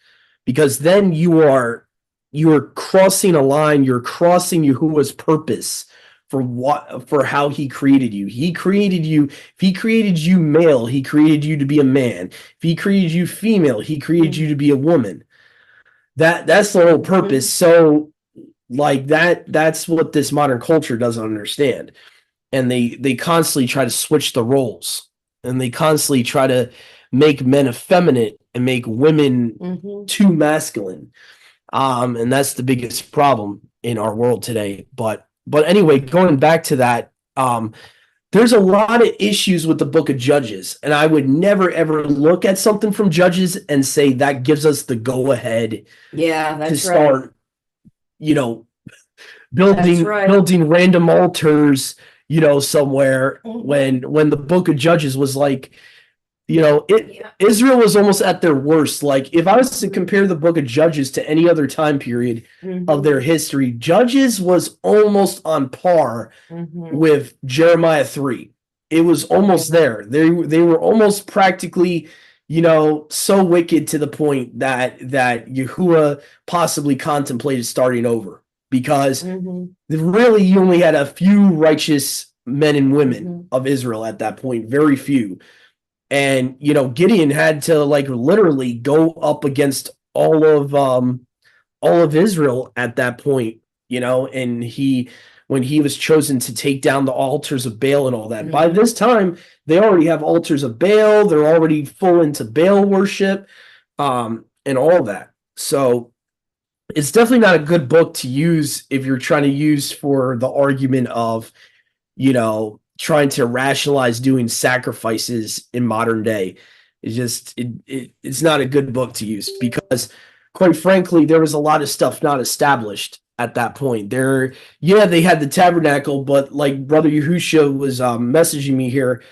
because then you're crossing a line, you're crossing Yahuwah's purpose for how he created you. He created you. If he created you male, he created you to be a man. If he created you female, he created you to be a woman. That's the whole purpose. So like that's what this modern culture doesn't understand. And they constantly try to switch the roles, and they constantly try to make men effeminate and make women Mhm. too masculine. And that's the biggest problem in our world today. But anyway, going back to that, there's a lot of issues with the book of Judges, and I would never ever look at something from Judges and say that gives us the go ahead Yeah, to that's right. start, you know, That's right. building random altars, you know, somewhere Mhm. when the book of Judges was like, you know, Yeah. Israel was almost at their worst. Like if I was to compare the book of Judges to any other time period of Mhm. their history, Judges was almost on par Mhm. with Jeremiah 3. It was almost there. They were almost practically, you know, so wicked to the point that Yahuwah possibly contemplated starting over, because Mhm. really you only had a few righteous men and women Mhm. of Israel at that point, very few. And you know, Gideon had to like literally go up against all of Israel at that point, you know, and when he was chosen to take down the altars of Baal and all that. By this time, they already have altars of Baal, they're already full into Baal worship, and all that. So it's definitely not a good book to use if you're trying to use for the argument of, you know, trying to rationalize doing sacrifices in modern day. It's not a good book to use, because quite frankly there was a lot of stuff not established at that point. Yeah, they had the tabernacle, but like Brother Yahusha was messaging me here,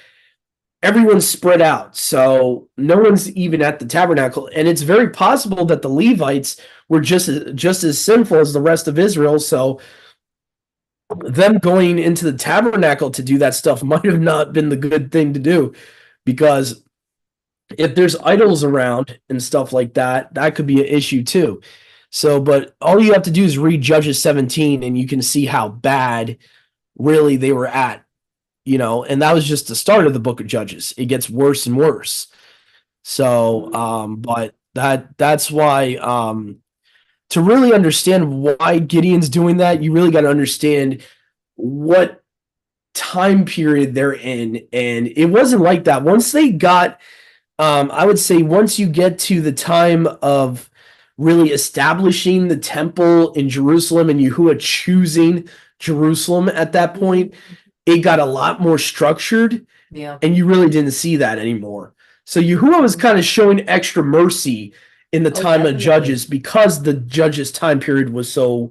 everyone's spread out, so no one's even at the tabernacle, and it's very possible that the Levites were just as sinful as the rest of Israel. So them going into the tabernacle to do that stuff might have not been the good thing to do, because if there's idols around and stuff like that, that could be an issue too. So, but all you have to do is read Judges 17 and you can see how bad really they were at, you know, and that was just the start of the book of Judges. It gets worse and worse. So, but that's why to really understand why Gideon's doing that, you really got to understand what time period they're in. And it wasn't like that. Once they got, I would say, once you get to the time of really establishing the temple in Jerusalem and Yahuwah choosing Jerusalem at that point, it got a lot more structured, Yeah. and you really didn't see that anymore. So Yahuwah was kind of showing extra mercy in the Oh, time of definitely. Judges, because the Judges time period was so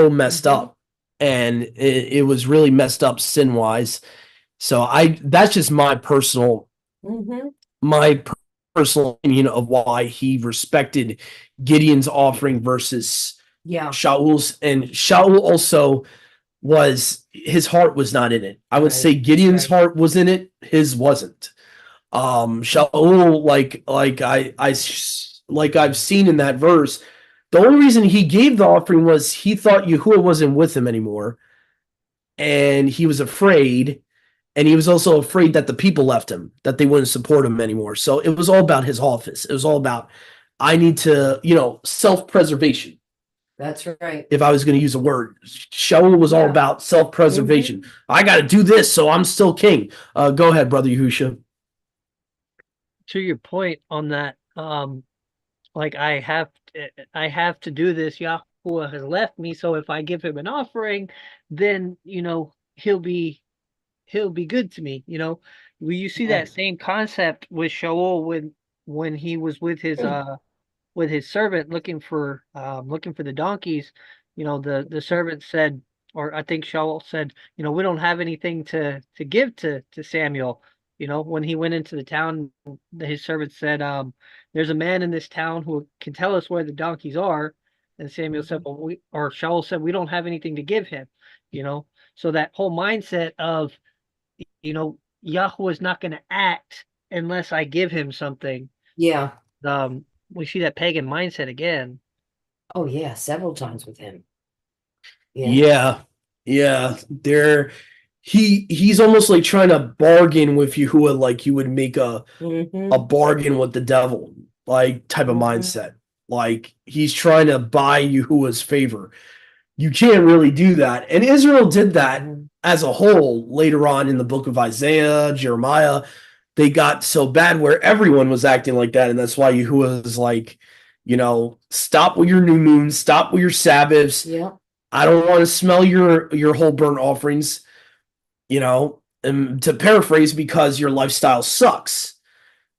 messed up, and it was really messed up sin wise. So that's just my personal Mhm. my personal opinion of why he respected Gideon's offering versus Yeah. Shaul's. And Shaul also was, his heart was not in it. I would Right, say Gideon's right. heart was in it, his wasn't. Shaul, like I've seen in that verse, the only reason he gave the offering was he thought Yahuwah wasn't with him anymore, and he was afraid, and he was also afraid that the people left him, that they wouldn't support him anymore. So it was all about his office. It was all about, I need to, you know, self-preservation. That's right. If I was going to use a word, Shaul was all Yeah. about self-preservation. I got to do this so I'm still king. Go ahead, Brother Yahusha. To your point on that, like I have to do this. Yahuwah has left me, so if I give him an offering, then he'll be good to me. Will you see Yeah. that same concept with Shaul when he was with his servant looking for the donkeys? The servant said, or I think Shaul said, we don't have anything to give to Samuel. When he went into the town, his servant said, there's a man in this town who can tell us where the donkeys are. And Samuel said, well, or Shaul said, we don't have anything to give him. So that whole mindset of, Yahweh is not going to act unless I give him something. Yeah. We see that pagan mindset again. Oh yeah, several times with him. Yeah. Yeah, he's almost like trying to bargain with Yahuwah like you would make a Mhm. bargain with the devil, like type of mindset. Like he's trying to buy Yahuwah's favor. You can't really do that. And Israel did that as a whole later on in the book of Isaiah, Jeremiah. They got so bad where everyone was acting like that. And that's why Yahuwah was like, stop with your new moons, stop with your Sabbaths. Yeah. I don't want to smell your whole burnt offerings, and to paraphrase, because your lifestyle sucks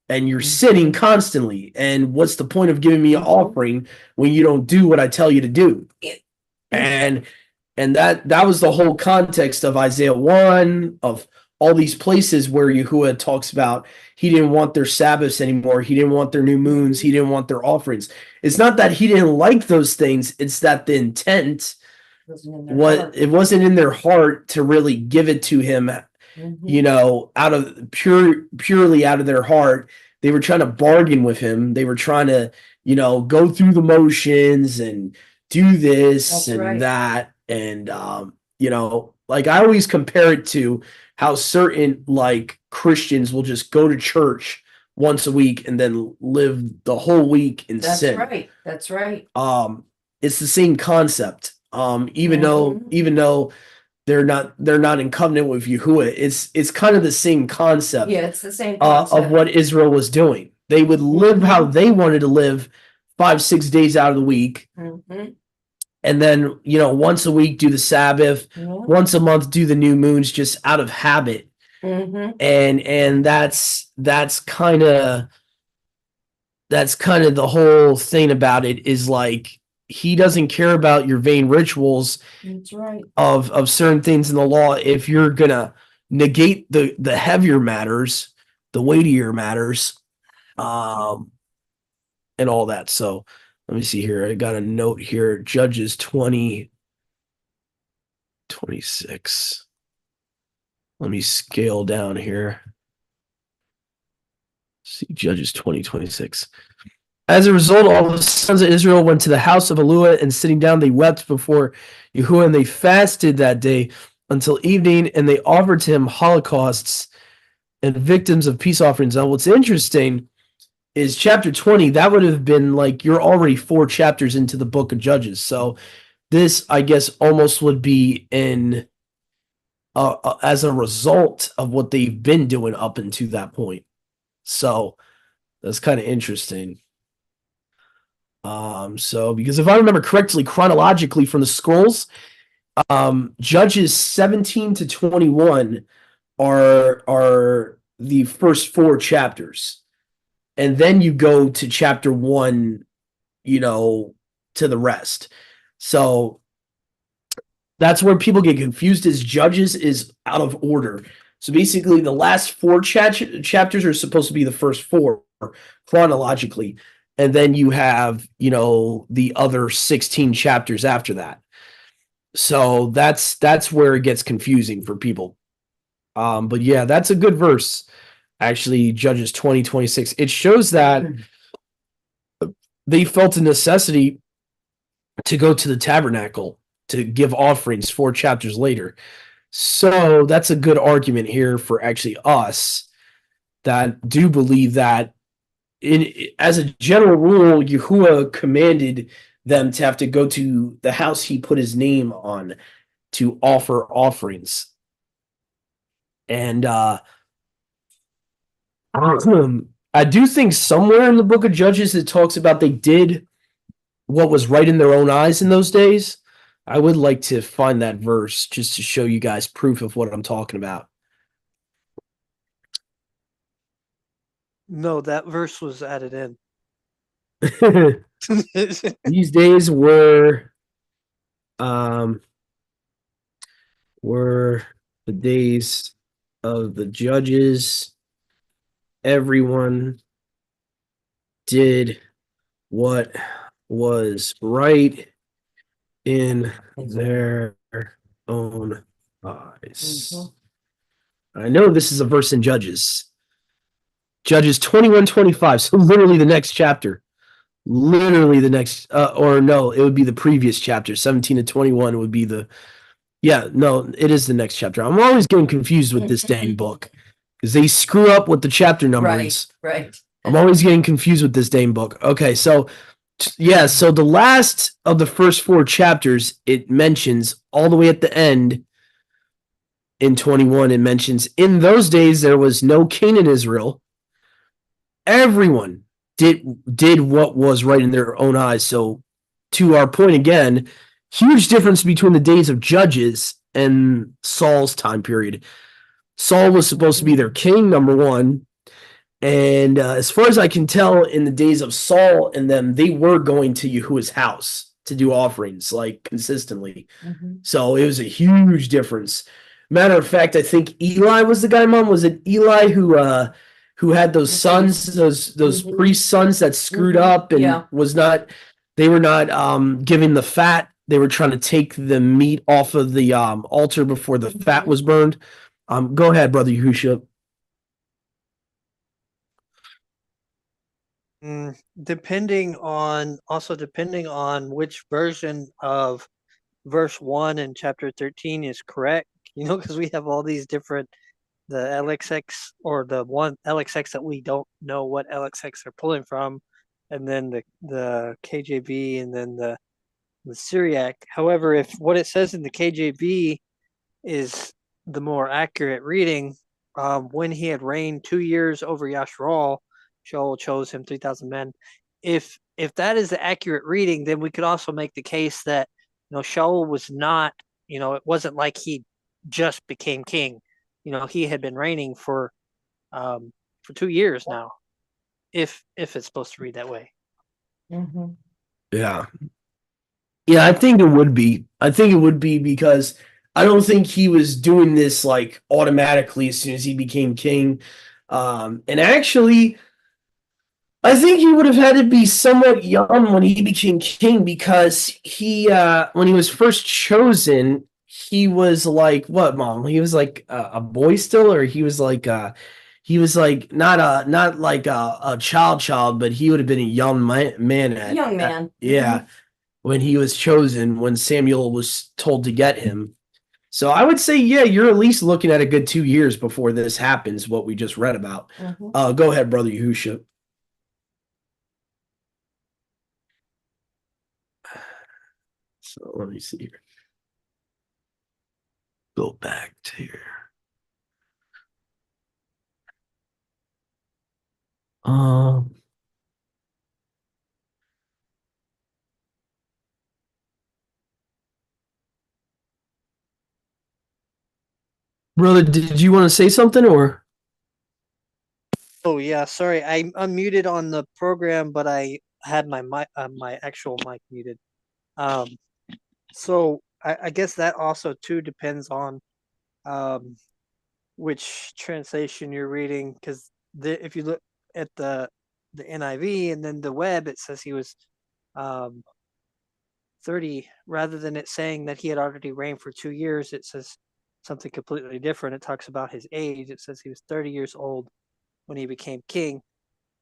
and you're sinning constantly. And what's the point of giving me an offering when you don't do what I tell you to do? And that was the whole context of Isaiah 1, of all these places where Yahuwah talks about he didn't want their Sabbaths anymore. He didn't want their new moons. He didn't want their offerings. It's not that he didn't like those things. It's that the intent, it wasn't in their heart to really give it to him, out of purely out of their heart. They were trying to bargain with him. They were trying to, go through the motions and do this That's and right. that. And, like I always compare it to how certain like Christians will just go to church once a week and then live the whole week in That's sin. right. That's right. It's the same concept. Even though they're not in covenant with Yahuwah, it's kind of the same concept. Yeah, it's the same Of concept. what Israel was doing. They would live how they wanted to live 5-6 days out of the week, Mhm. and then once a week do the Sabbath, Mhm. once a month do the new moons, just out of habit. Mhm. And that's kind of the whole thing about it, is like he doesn't care about your vain rituals That's right. of certain things in the law if you're gonna negate the heavier matters, the weightier matters, and all that. So let me see here. I got a note here. Judges 20:26. Let me scale down here. See, Judges 20:26. As a result, all the sons of Israel went to the house of Elua, and sitting down, they wept before Yahuwah, and they fasted that day until evening, and they offered to him holocausts and victims of peace offerings. Now, what's interesting is chapter 20, that would have been like you're already 4 chapters into the book of Judges. So this, I guess, almost would be in as a result of what they've been doing up until that point. So that's kind of interesting. So because if I remember correctly, chronologically from the scrolls, Judges 17 to 21 are the first 4 chapters. And then you go to chapter 1, to the rest. So that's where people get confused, is Judges is out of order. So basically the last 4 chapters are supposed to be the first 4 chronologically. And then you have, the other 16 chapters after that. So that's where it gets confusing for people. But yeah, that's a good verse. Actually, Judges 20:26. It shows that they felt a necessity to go to the tabernacle to give offerings 4 chapters later. So that's a good argument here for actually us that do believe that as a general rule, Yahuwah commanded them to have to go to the house he put his name on to offer offerings. And I do think somewhere in the book of Judges it talks about they did what was right in their own eyes in those days. I would like to find that verse just to show you guys proof of what I'm talking about. No, that verse was added in. These days were the days of the judges. Everyone did what was right in their own eyes. I know this is a verse in Judges. Judges 21:25. So literally the next chapter. Literally the next, or no, it would be the previous chapter. 17 to 21 would be the Yeah, no, it is the next chapter. I'm always getting confused with this dang book because they screw up with the chapter numbers. Right. I'm always getting confused with this dang book. Okay, so yeah, so the last of the first 4 chapters, it mentions all the way at the end in 21, it mentions in those days there was no king in Israel. Everyone did what was right in their own eyes. So to our point again, huge difference between the days of Judges and Saul's time period. Saul was supposed to be their king, number one. And as far as I can tell, in the days of Saul and them, they were going to Yahuwah's house to do offerings like consistently. So it was a huge difference. Matter of fact, I think Eli was the guy, Mom. Was it Eli who had those sons, those Mhm. priest sons that screwed Mhm. up and Yeah. they were not giving the fat. They were trying to take the meat off of the altar before the fat was burned. Go ahead, Brother Yahusha. Depending on which version of verse 1 in chapter 13 is correct, because we have all these different, the LXX or the one LXX that we don't know what LXX they're pulling from, and then the KJV and then the Syriac. However, if what it says in the KJV is the more accurate reading, when he had reigned 2 years over Yashral, Shaul chose him 3,000 men. If that is the accurate reading, then we could also make the case that Shaul was not, it wasn't like he just became king. He had been reigning for 2 years now. If it's supposed to read that way. Yeah. Yeah, I think it would be. I think it would be because I don't think he was doing this like automatically as soon as he became king. And actually, I think he would have had to be somewhat young when he became king because when he was first chosen, he was like, what, Mom? He was like a boy still, or he was like not like a child, but he would have been a young man Young man. yeah, when he was chosen, when Samuel was told to get him. So I would say, yeah, you're at least looking at a good 2 years before this happens, what we just read about. Go ahead, Brother Yahusha. So let me see here. Go back to here. Brother, did you want to say something or? Oh yeah, sorry, I unmuted on the program, but I had my mic, my actual mic muted. So I guess that also too depends on which translation you're reading, because if you look at the NIV and then the web, it says he was 30, rather than it saying that he had already reigned for 2 years. It says something completely different. It talks about his age. It says he was 30 years old when he became king.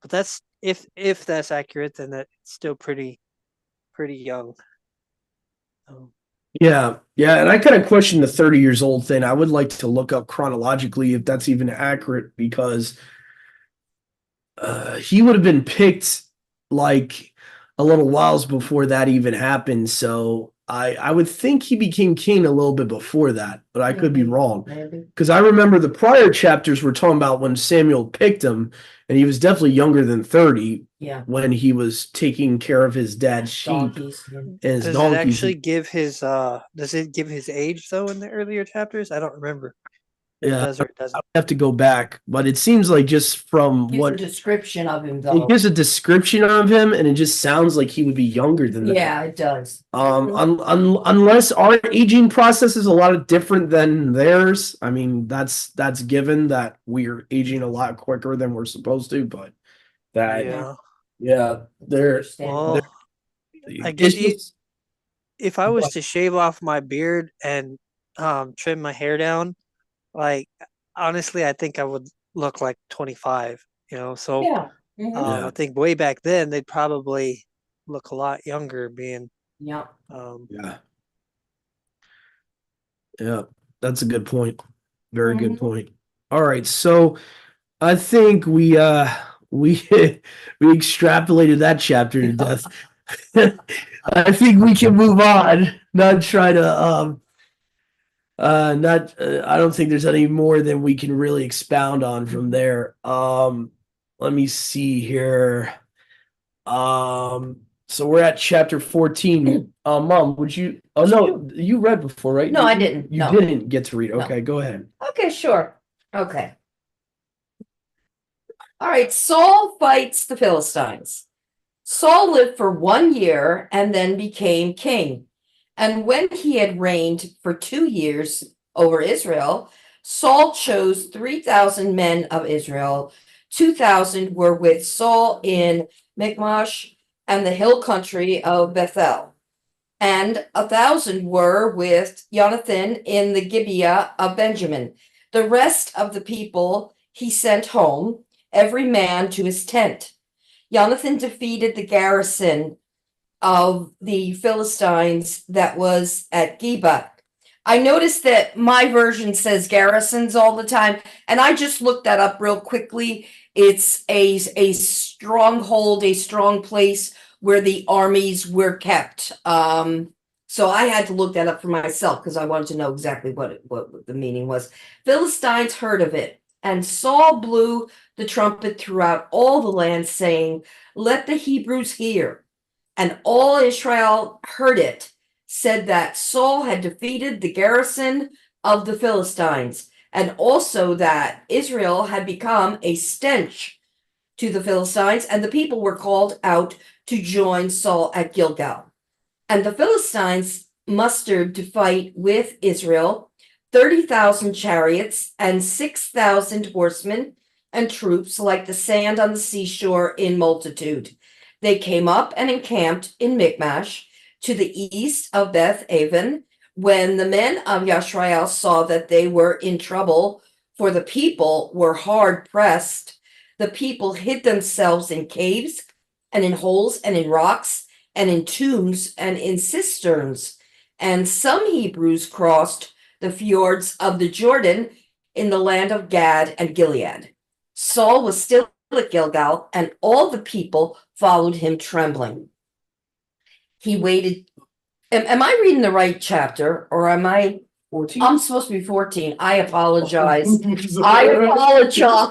But that's if that's accurate, then that's still pretty young. Yeah, and I kind of question the 30 years old thing. I would like to look up chronologically if that's even accurate because he would have been picked like a little whiles before that even happened. So I would think he became king a little bit before that, but I could be wrong. Maybe. Because I remember the prior chapters were talking about when Samuel picked him, and he was definitely younger than 30 Yeah. when he was taking care of his dad's sheep Donkeys. and his Does donkeys. it actually give his does it give his age though in the earlier chapters? I don't remember. It Yeah, does or it I doesn't. would have to go back, but it seems like just from Gives a what description of him though. it gives a description of him, and it just sounds like he would be younger than that. Yeah, it does. Unless our aging process is a lot different than theirs. I mean, that's given that we're aging a lot quicker than we're supposed to, but Yeah. they're Well, I guess it's just- if I was to shave off my beard and trim my hair down, like honestly, I think I would look like 25. So Yeah. Yeah. I think way back then they'd probably look a lot younger, being Yeah. yeah. Yeah, that's a good point. Very good Mhm. point. All right, so I think we we extrapolated that chapter to death. I think we can move on. Not try to not I don't think there's any more than we can really expound on from there. Let me see here. So we're at chapter 14. Mom, would you oh no, you read before, right? No, I didn't. You No. didn't get to read. No. Okay, go ahead. Okay, sure. Okay. All right, Saul fights the Philistines. Saul lived for 1 year and then became king. And when he had reigned for 2 years over Israel, Saul chose 3,000 men of Israel. 2,000 were with Saul in Michmash and the hill country of Bethel, and 1,000 were with Jonathan in the Gibeah of Benjamin. The rest of the people he sent home, every man to his tent. Jonathan defeated the garrison of the Philistines that was at Geba. I noticed that my version says garrisons all the time, and I just looked that up real quickly. It's a stronghold, a strong place where the armies were kept. So I had to look that up for myself because I wanted to know exactly what the meaning was. Philistines heard of it, and Saul blew the trumpet throughout all the land, saying, "Let the Hebrews hear." And all Israel heard it, said that Saul had defeated the garrison of the Philistines, and also that Israel had become a stench to the Philistines, and the people were called out to join Saul at Gilgal. And the Philistines mustered to fight with Israel 30,000 chariots and 6,000 horsemen and troops like the sand on the seashore in multitude. They came up and encamped in Michmash to the east of Beth Aven. When the men of Yashrael saw that they were in trouble, for the people were hard pressed, the people hid themselves in caves and in holes and in rocks and in tombs and in cisterns. And some Hebrews crossed the fjords of the Jordan in the land of Gad and Gilead. Saul was still at Gilgal, and all the people followed him trembling. He waited. Am I reading the right chapter, or am I? 14. I'm supposed to be 14. I apologize. I apologize.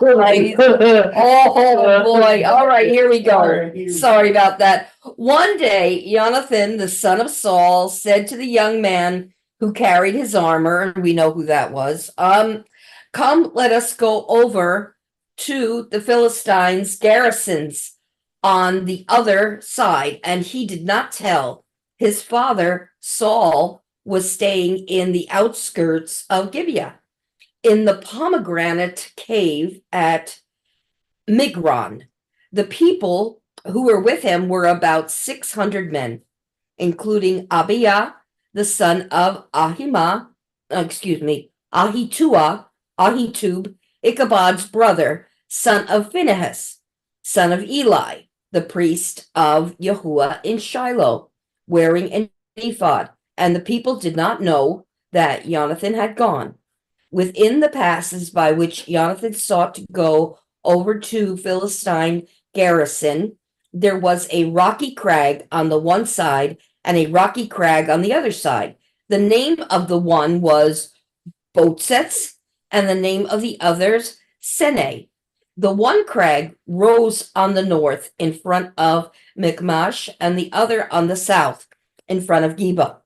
Oh boy. All right, here we go. Sorry about that. One day, Jonathan, the son of Saul, said to the young man who carried his armor, and we know who that was, come, let us go over to the Philistines' garrisons on the other side. And he did not tell his father, Saul, was staying in the outskirts of Gibeah, in the pomegranate cave at Migron. The people who were with him were about 600 men, including Abiah, the son of Ahitub, Ichabod's brother, son of Phinehas, son of Eli, the priest of Yahuwah in Shiloh, wearing an ephod. And the people did not know that Jonathan had gone. Within the passes by which Jonathan sought to go over to Philistine garrison, there was a rocky crag on the one side and a rocky crag on the other side. The name of the one was Botsets, and the name of the others Sene. The one crag rose on the north in front of Michmash, and the other on the south in front of Geba.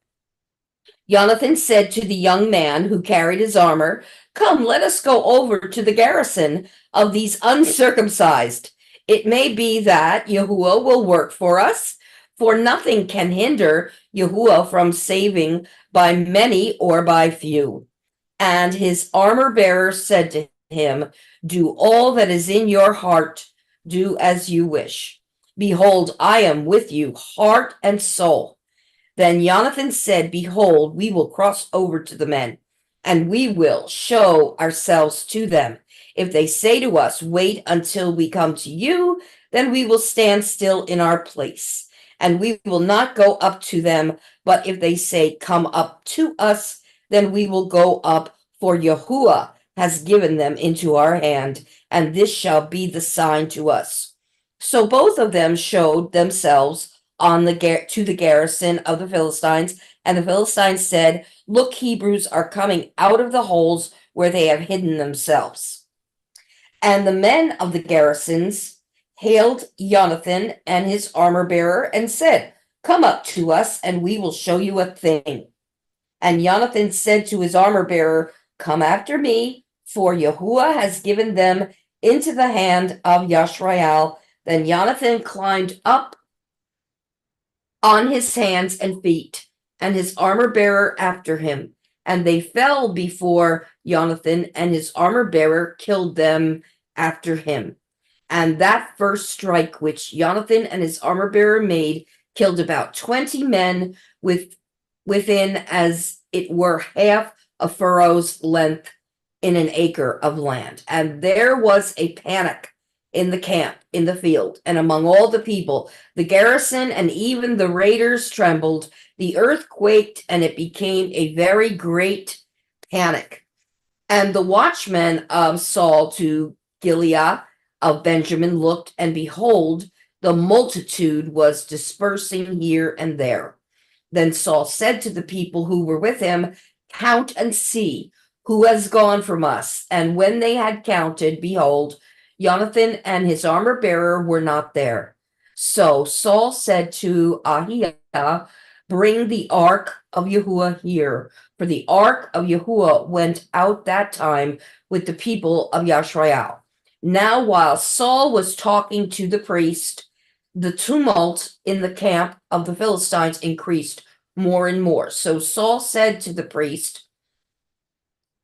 Jonathan said to the young man who carried his armor, "Come, let us go over to the garrison of these uncircumcised. It may be that Yahuwah will work for us, for nothing can hinder Yahuwah from saving by many or by few." And his armor bearer said to him, "Do all that is in your heart, do as you wish. Behold, I am with you, heart and soul." Then Jonathan said, "Behold, we will cross over to the men, and we will show ourselves to them. If they say to us, 'Wait until we come to you,' then we will stand still in our place, and we will not go up to them. But if they say, 'Come up to us,' then we will go up, for Yahuwah has given them into our hand, and this shall be the sign to us. So both of them showed themselves on to the garrison of the Philistines, and the Philistines said, Look, Hebrews are coming out of the holes where they have hidden themselves. And the men of the garrisons hailed Jonathan and his armor bearer and said, Come up to us, and we will show you a thing. And Jonathan said to his armor bearer, Come after me, for Yahuwah has given them into the hand of Yashrael. Then Jonathan climbed up on his hands and feet, and his armor bearer after him. And they fell before Jonathan, and his armor bearer killed them after him. And that first strike which Jonathan and his armor bearer made killed about 20 men within as it were half a furrow's length in an acre of land. And there was a panic in the camp, in the field, and among all the people. The garrison and even the raiders trembled. The earth quaked, and it became a very great panic. And the watchmen of Saul to Gilead of Benjamin looked, and behold, the multitude was dispersing here and there. Then Saul said to the people who were with him, Count and see who has gone from us. And when they had counted, behold, Jonathan and his armor bearer were not there. So Saul said to Ahiah, Bring the ark of Yahuwah here, for the ark of Yahuwah went out that time with the people of Yashrael. Now while Saul was talking to the priest, the tumult in the camp of the Philistines increased more and more. So Saul said to the priest,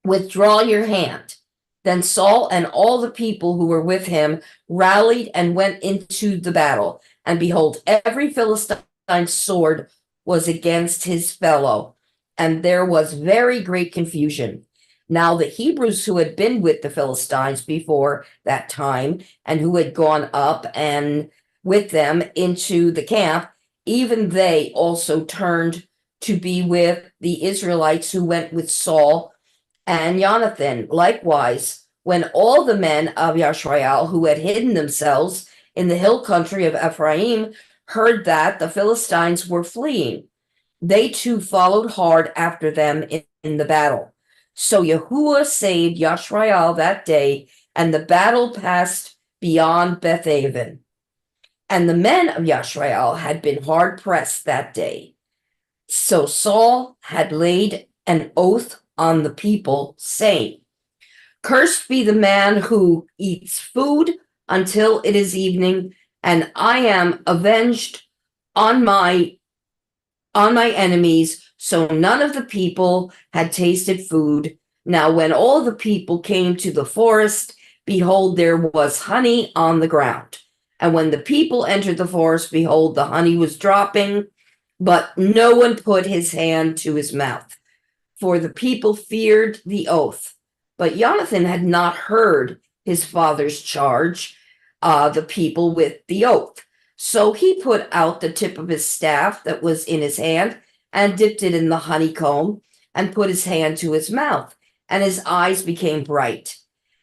Withdraw your hand. Then Saul and all the people who were with him rallied and went into the battle. And behold, every Philistine's sword was against his fellow, and there was very great confusion. Now the Hebrews who had been with the Philistines before that time, and who had gone up and with them into the camp, even they also turned to be with the Israelites who went with Saul and Jonathan. Likewise, when all the men of Yashrael who had hidden themselves in the hill country of Ephraim heard that the Philistines were fleeing, they too followed hard after them in the battle. So Yahuwah saved Yashrael that day, and the battle passed beyond Bethaven. And the men of Yashrael had been hard pressed that day. So Saul had laid an oath on the people, saying, Cursed be the man who eats food until it is evening, and I am avenged on my enemies. So none of the people had tasted food. Now when all the people came to the forest, behold, there was honey on the ground. And when the people entered the forest, behold, the honey was dropping, but no one put his hand to his mouth, for the people feared the oath. But Jonathan had not heard his father's charge, the people with the oath. So he put out the tip of his staff that was in his hand and dipped it in the honeycomb and put his hand to his mouth, and his eyes became bright.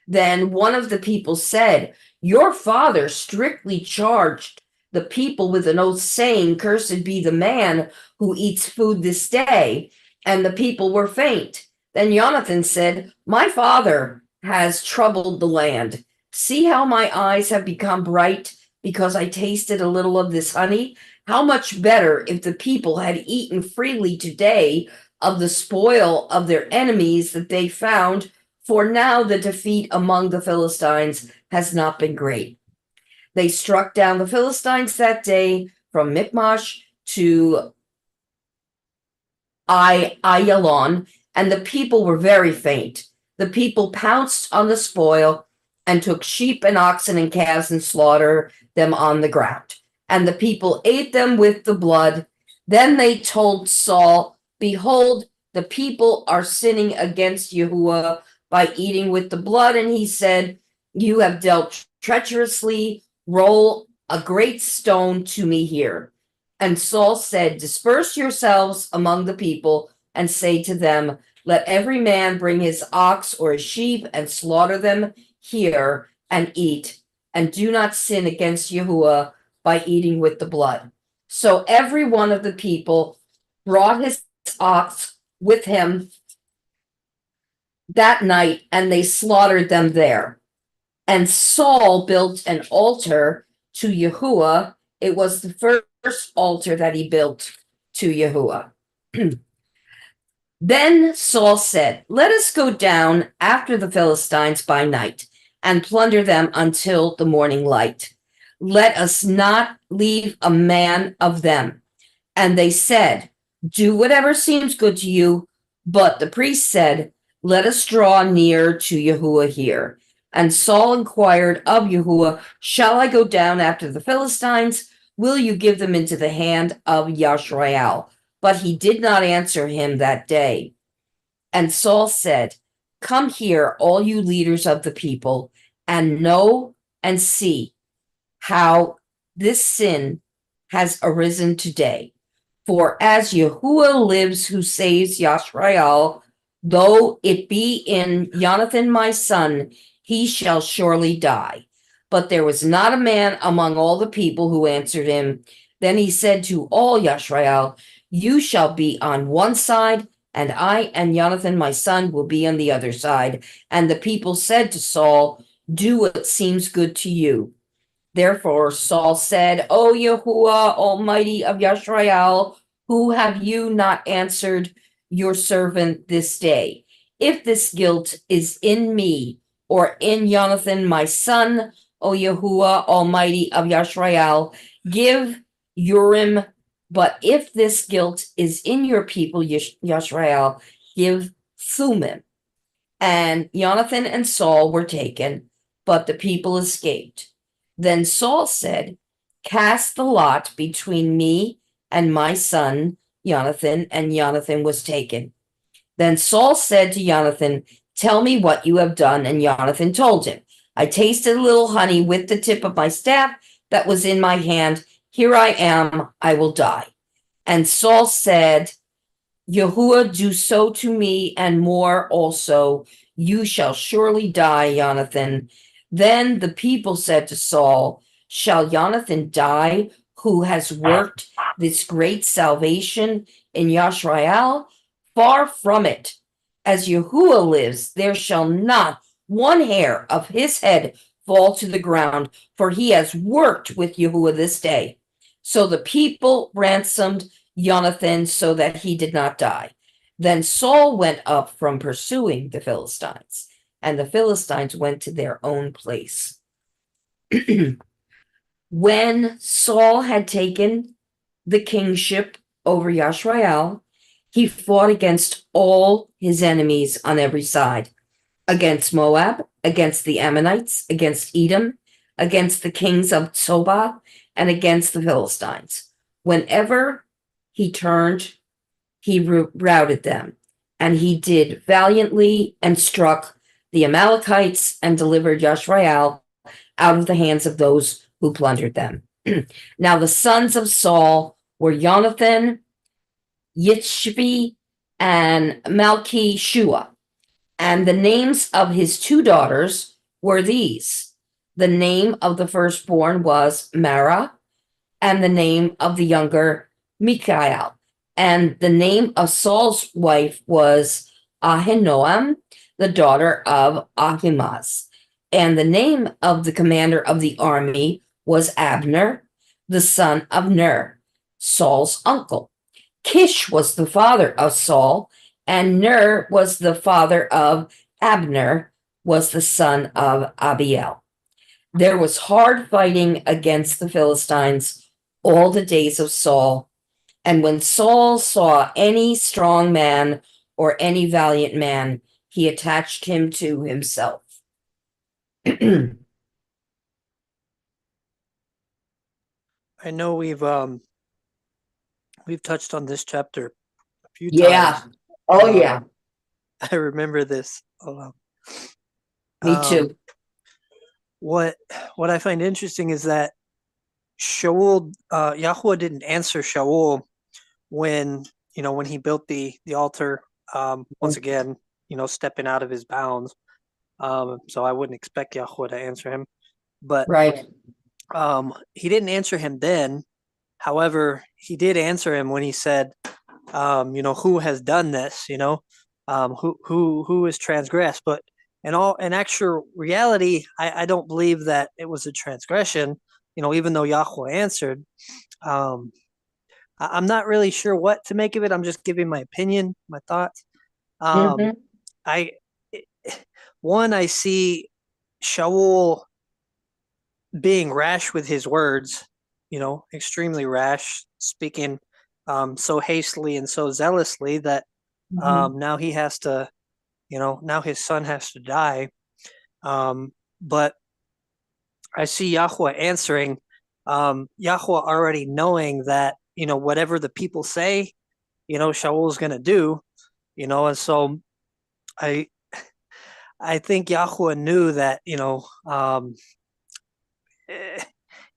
Then one of the people said, Your father strictly charged the people with an oath, saying, Cursed be the man who eats food this day. And the people were faint. Then Jonathan said, My father has troubled the land. See how my eyes have become bright because I tasted a little of this honey? How much better if the people had eaten freely today of the spoil of their enemies that they found, for now the defeat among the Philistines has not been great. They struck down the Philistines that day from Michmash to Ayalon, and the people were very faint. The people pounced on the spoil and took sheep and oxen and calves and slaughtered them on the ground. And the people ate them with the blood. Then they told Saul, Behold, the people are sinning against Yahuwah by eating with the blood. And he said, You have dealt treacherously. Roll a great stone to me here. And Saul said, Disperse yourselves among the people and say to them, Let every man bring his ox or his sheep and slaughter them here and eat, and do not sin against Yahuwah by eating with the blood. So every one of the people brought his ox with him that night, and they slaughtered them there. And Saul built an altar to Yahuwah. It was the first altar that he built to Yahuwah. Then Saul said, "Let us go down after the Philistines by night and plunder them until the morning light. Let us not leave a man of them." And they said, "Do whatever seems good to you." But the priest said, "Let us draw near to Yahuwah here." And Saul inquired of Yahuwah, "Shall I go down after the Philistines? Will you give them into the hand of Yashrael?" But he did not answer him that day. And Saul said, "Come here, all you leaders of the people, and know and see how this sin has arisen today. For as Yahuwah lives, who saves Yashrael, though it be in Jonathan my son, he shall surely die." But there was not a man among all the people who answered him. Then he said to all Yashrael, "You shall be on one side, and I and Jonathan my son will be on the other side." And the people said to Saul, "Do what seems good to you." Therefore Saul said, "O Yahuwah, Almighty of Yashrael, who have you not answered your servant this day? If this guilt is in me or in Jonathan my son, O Yahuwah, Almighty of Yashrael, give Urim. But if this guilt is in your people, Yashrael, give Thummim." And Jonathan and Saul were taken, but the people escaped. Then Saul said, "Cast the lot between me and my son Jonathan," and Jonathan was taken. Then Saul said to Jonathan, "Tell me what you have done." And Jonathan told him, "I tasted a little honey with the tip of my staff that was in my hand. Here I am, I will die." And Saul said, "Yahuwah do so to me and more also. You shall surely die, Jonathan." Then the people said to Saul, "Shall Jonathan die, who has worked this great salvation in Yashrael? Far from it. As Yahuwah lives, there shall not one hair of his head fall to the ground, for he has worked with Yahuwah this day." So the people ransomed Jonathan so that he did not die. Then Saul went up from pursuing the Philistines, and the Philistines went to their own place. When Saul had taken the kingship over Yashrael, he fought against all his enemies on every side, against Moab, against the Ammonites, against Edom, against the kings of Zobah, and against the Philistines. Whenever he turned, he routed them, and he did valiantly and struck the Amalekites and delivered Yashrael out of the hands of those who plundered them. Now the sons of Saul were Jonathan, Yishvi, and Malchi-Shua. And the names of his two daughters were these. The name of the firstborn was Mara, and the name of the younger Michael. And the name of Saul's wife was Ahinoam, the daughter of Ahimaaz. And the name of the commander of the army was Abner, the son of Ner, Saul's uncle. Kish was the father of Saul, and Ner was the father of Abner, was the son of Abiel. There was hard fighting against the Philistines all the days of Saul. And when Saul saw any strong man or any valiant man, he attached him to himself. I know we've touched on this chapter a few Yeah. times. Oh, yeah. I remember this. Me too. What I find interesting is that Shaul, Yahweh didn't answer Shaul when he built the altar Once again, stepping out of his bounds. So I wouldn't expect Yahweh to answer him. But Right. he didn't answer him then. However, he did answer him when he said, who has done this? Who has transgressed? But in actual reality, I don't believe that it was a transgression. Even though Yahweh answered, I'm not really sure what to make of it. I'm just giving my opinion, my thoughts. Mhm. I see Shaul being rash with his words, extremely rash, speaking so hastily and so zealously that now he has to, now his son has to die. But I see Yahweh answering, Yahweh already knowing that, whatever the people say, Shaul's going to do, and so I think Yahweh knew that,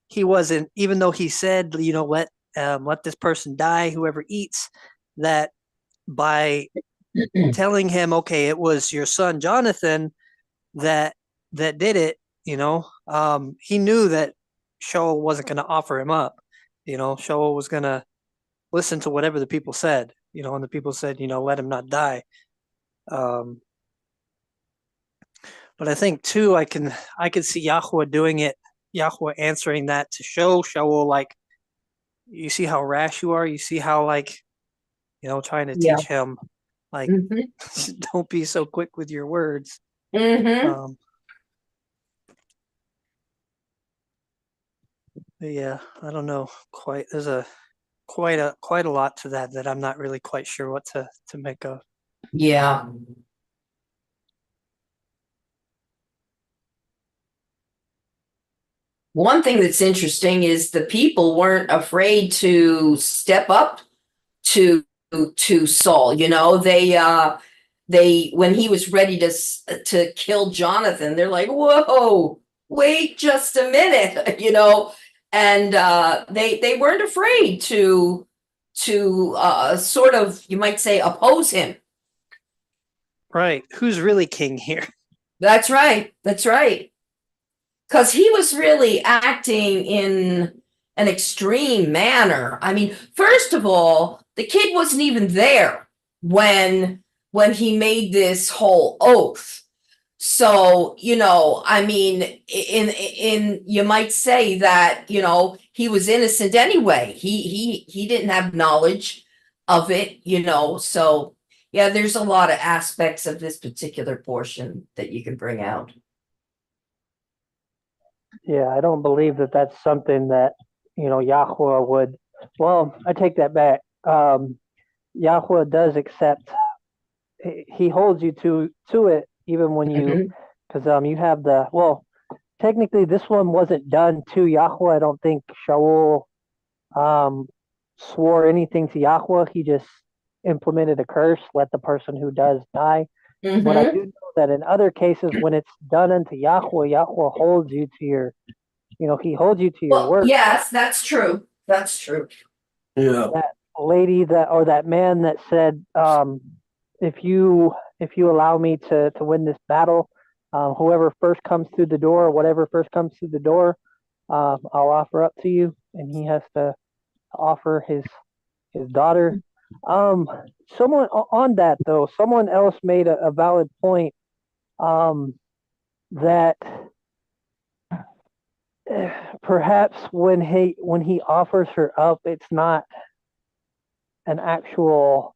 he wasn't, even though he said, let this person die, whoever eats, that by telling him, okay, it was your son Jonathan that did it, he knew that Shaul wasn't going to offer him up. Shaul was going to listen to whatever the people said, and the people said, let him not die. But I think too, I can see Yahweh doing it, Yahweh answering that to show Shaul, like, you see how rash you are. You see how, like, trying to Yeah. teach him, like, Mhm. don't be so quick with your words. Mhm. But yeah, I don't know quite. There's quite a lot to that I'm not really quite sure what to make of. Yeah. One thing that's interesting is the people weren't afraid to step up to Saul. They when he was ready to kill Jonathan, they're like, "Whoa, wait just a minute," and they weren't afraid to sort of, you might say, oppose him. Right. Who's really king here? That's right. That's right. Because he was really acting in an extreme manner. I mean, first of all, the kid wasn't even there when he made this whole oath. So, I mean, in you might say that, he was innocent anyway. He didn't have knowledge of it, So, yeah, there's a lot of aspects of this particular portion that you can bring out. Yeah, I don't believe that that's something that, Yahweh would. Well, I take that back. Yahweh does accept. He holds you to it even when you, because you have the, well, technically this one wasn't done to Yahweh. I don't think Shaul swore anything to Yahweh. He just implemented a curse, let the person who does die. But I do know that in other cases, when it's done unto Yahweh, Yahweh holds you to your, he holds you to your Well, word. yes, that's true. That's true. Yeah. That lady or that man that said, if you allow me to win this battle, whoever first comes through the door, whatever first comes through the door, I'll offer up to you. And he has to offer his daughter. Someone on that though, someone else made a valid point, that perhaps when he offers her up, it's not an actual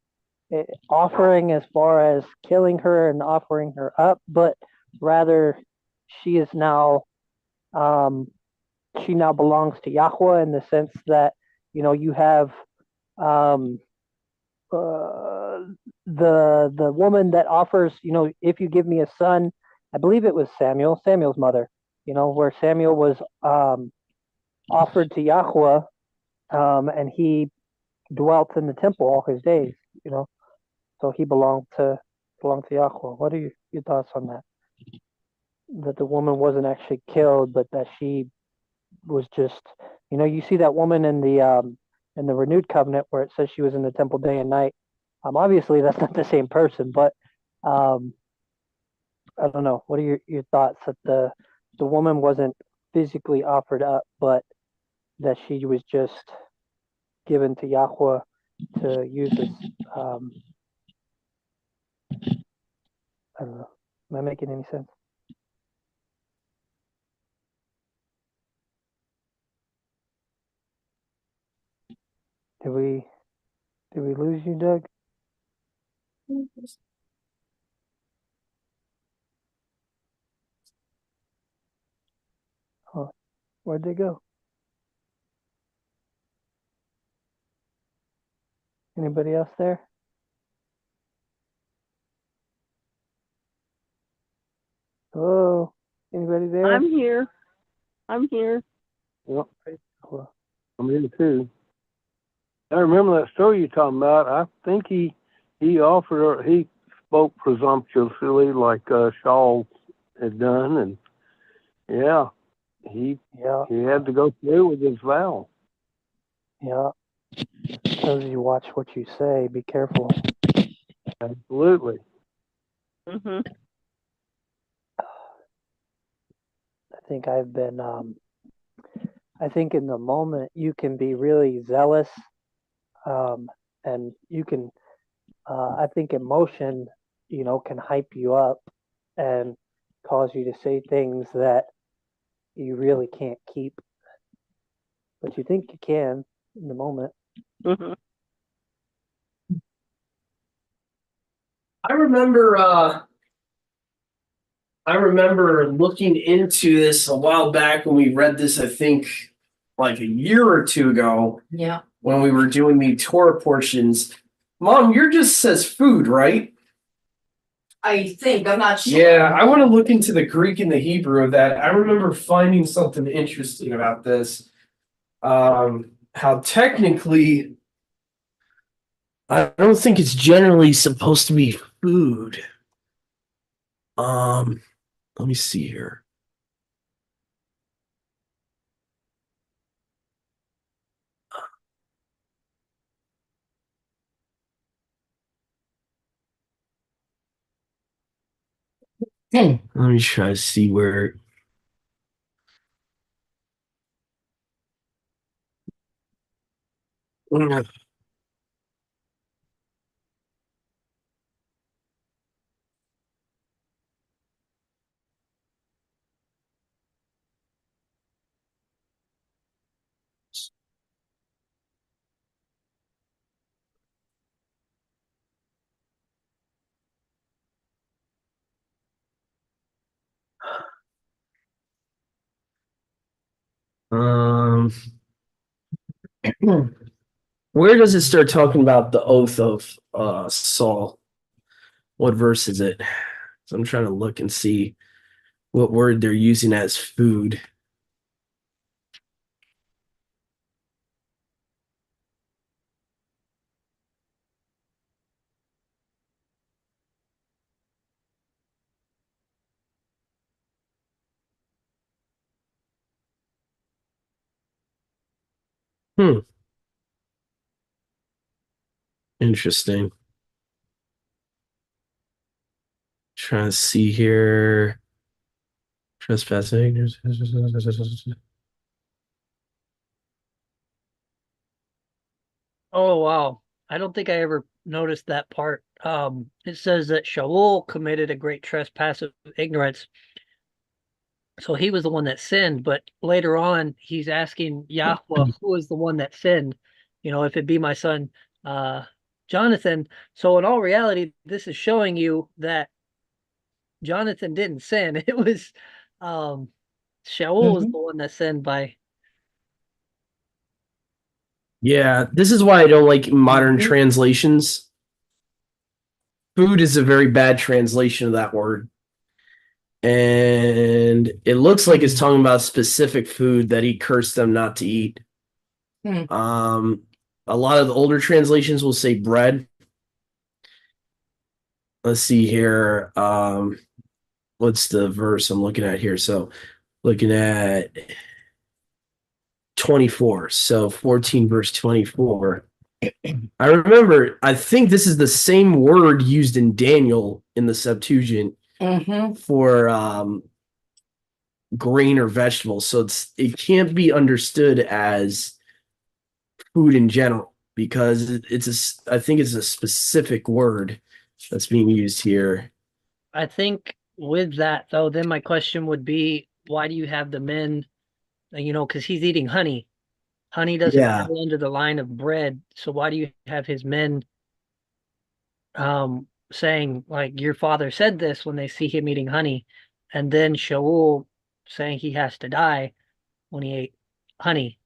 offering as far as killing her and offering her up, but rather she is now, she now belongs to Yahweh, in the sense that, you have the woman that offers, if you give me a son, I believe it was Samuel's mother, where Samuel was offered to Yahweh, and he dwelt in the temple all his days, so he belonged to Yahweh. What are your thoughts on that? That the woman wasn't actually killed, but that she was just, you see that woman in the renewed covenant where it says she was in the temple day and night. Obviously that's not the same person, but um, I don't know. What are your thoughts that the woman wasn't physically offered up, but that she was just given to Yahweh to use as I don't know. Am I making any sense? Did we lose you, Doug? Oh, where'd they go? Anybody else there? Hello? Anybody there? I'm here. I'm here. Yep, Hello? I'm in too. I remember that story you're talking about. I think he offered her, he spoke presumptuously like Shaul had done, and yeah, he Yeah, had to go through with his vow. yeah. Tells you watch what you say. Be careful. Absolutely. Hmm. I think I've been. I think in the moment you can be really zealous, and you can. I think emotion, can hype you up and cause you to say things that you really can't keep, but you think you can in the moment. Hmm. I remember looking into this a while back when we read this, I think like a year or two ago Yeah. when we were doing the Torah portions. Mom, yours just says food, right? I think, I'm not sure. Yeah, I want to look into the Greek and the Hebrew of that. I remember finding something interesting about this. How technically, I don't think it's generally supposed to be food. Let me see here. Let me try to see where. Um, where does it start talking about the oath of Saul? What verse is it? So I'm trying to look and see what word they're using as food. Interesting. Trying to see here. Trespassing. Oh wow. I don't think I ever noticed that part. It says that Shaul committed a great trespass of ignorance. So he was the one that sinned, but later on he's asking Yahweh who is the one that sinned, if it be my son Jonathan. So in all reality, this is showing you that Jonathan didn't sin. It was Shaul was the one that sinned by Yeah, this is why I don't like modern translations. Food is a very bad translation of that word. And it looks like it's talking about specific food that he cursed them not to eat. A lot of the older translations will say bread. Let's see here. What's the verse I'm looking at here? So looking at 24. So 14 verse 24. I remember, I think this is the same word used in Daniel in the Septuagint Mm-hmm. for grain or vegetables. So it can't be understood as food in general because I think it's a specific word that's being used here. I think with that though, then my question would be, why do you have the men, because he's eating honey. Honey doesn't Yeah. fall under the line of bread. So why do you have his men saying like your father said this when they see him eating honey, and then Shaul saying he has to die when he ate honey?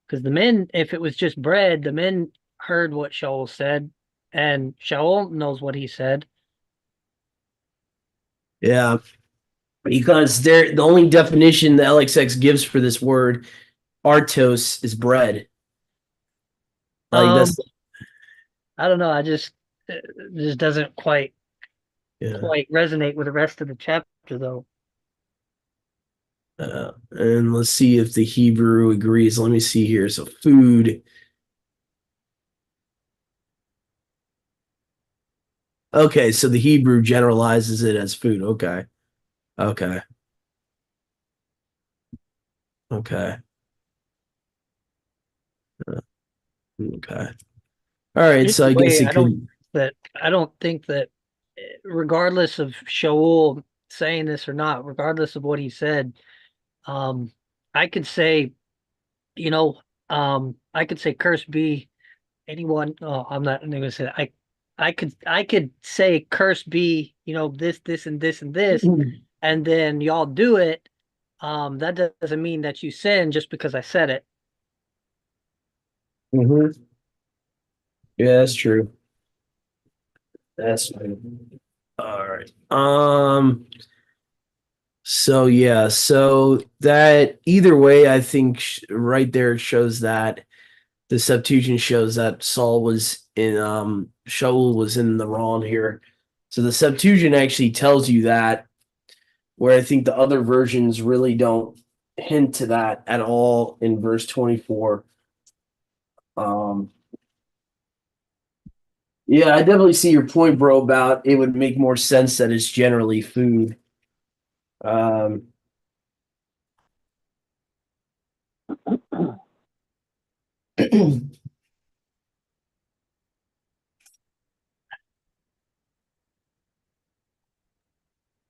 Because the men, if it was just bread, the men heard what Shaul said, and Shaul knows what he said. Yeah. Because the only definition the LXX gives for this word, artos, is bread. Like Um, that's I don't know. It just doesn't quite yeah. resonate with the rest of the chapter though. And let's see if the Hebrew agrees. Let me see here. So food. Okay, so the Hebrew generalizes it as food. Okay. Okay. Okay. Okay. All right, so Either I guess way, it could. I don't think that regardless of Shaul saying this or not, regardless of what he said, um, I could say, you know, I could say cursed be anyone. Oh, I'm not gonna say that. I could say cursed be, this and this and this, and then y'all do it. That doesn't mean that you sin just because I said it. Mhm. Yeah, that's true. That's true. All right. So yeah, so that either way, I think right there it shows that the Septuagint shows that Saul was in Shaul was in the wrong here. So the Septuagint actually tells you that, where I think the other versions really don't hint to that at all in verse 24. Um yeah, I definitely see your point, bro, about it would make more sense that it's generally food. Um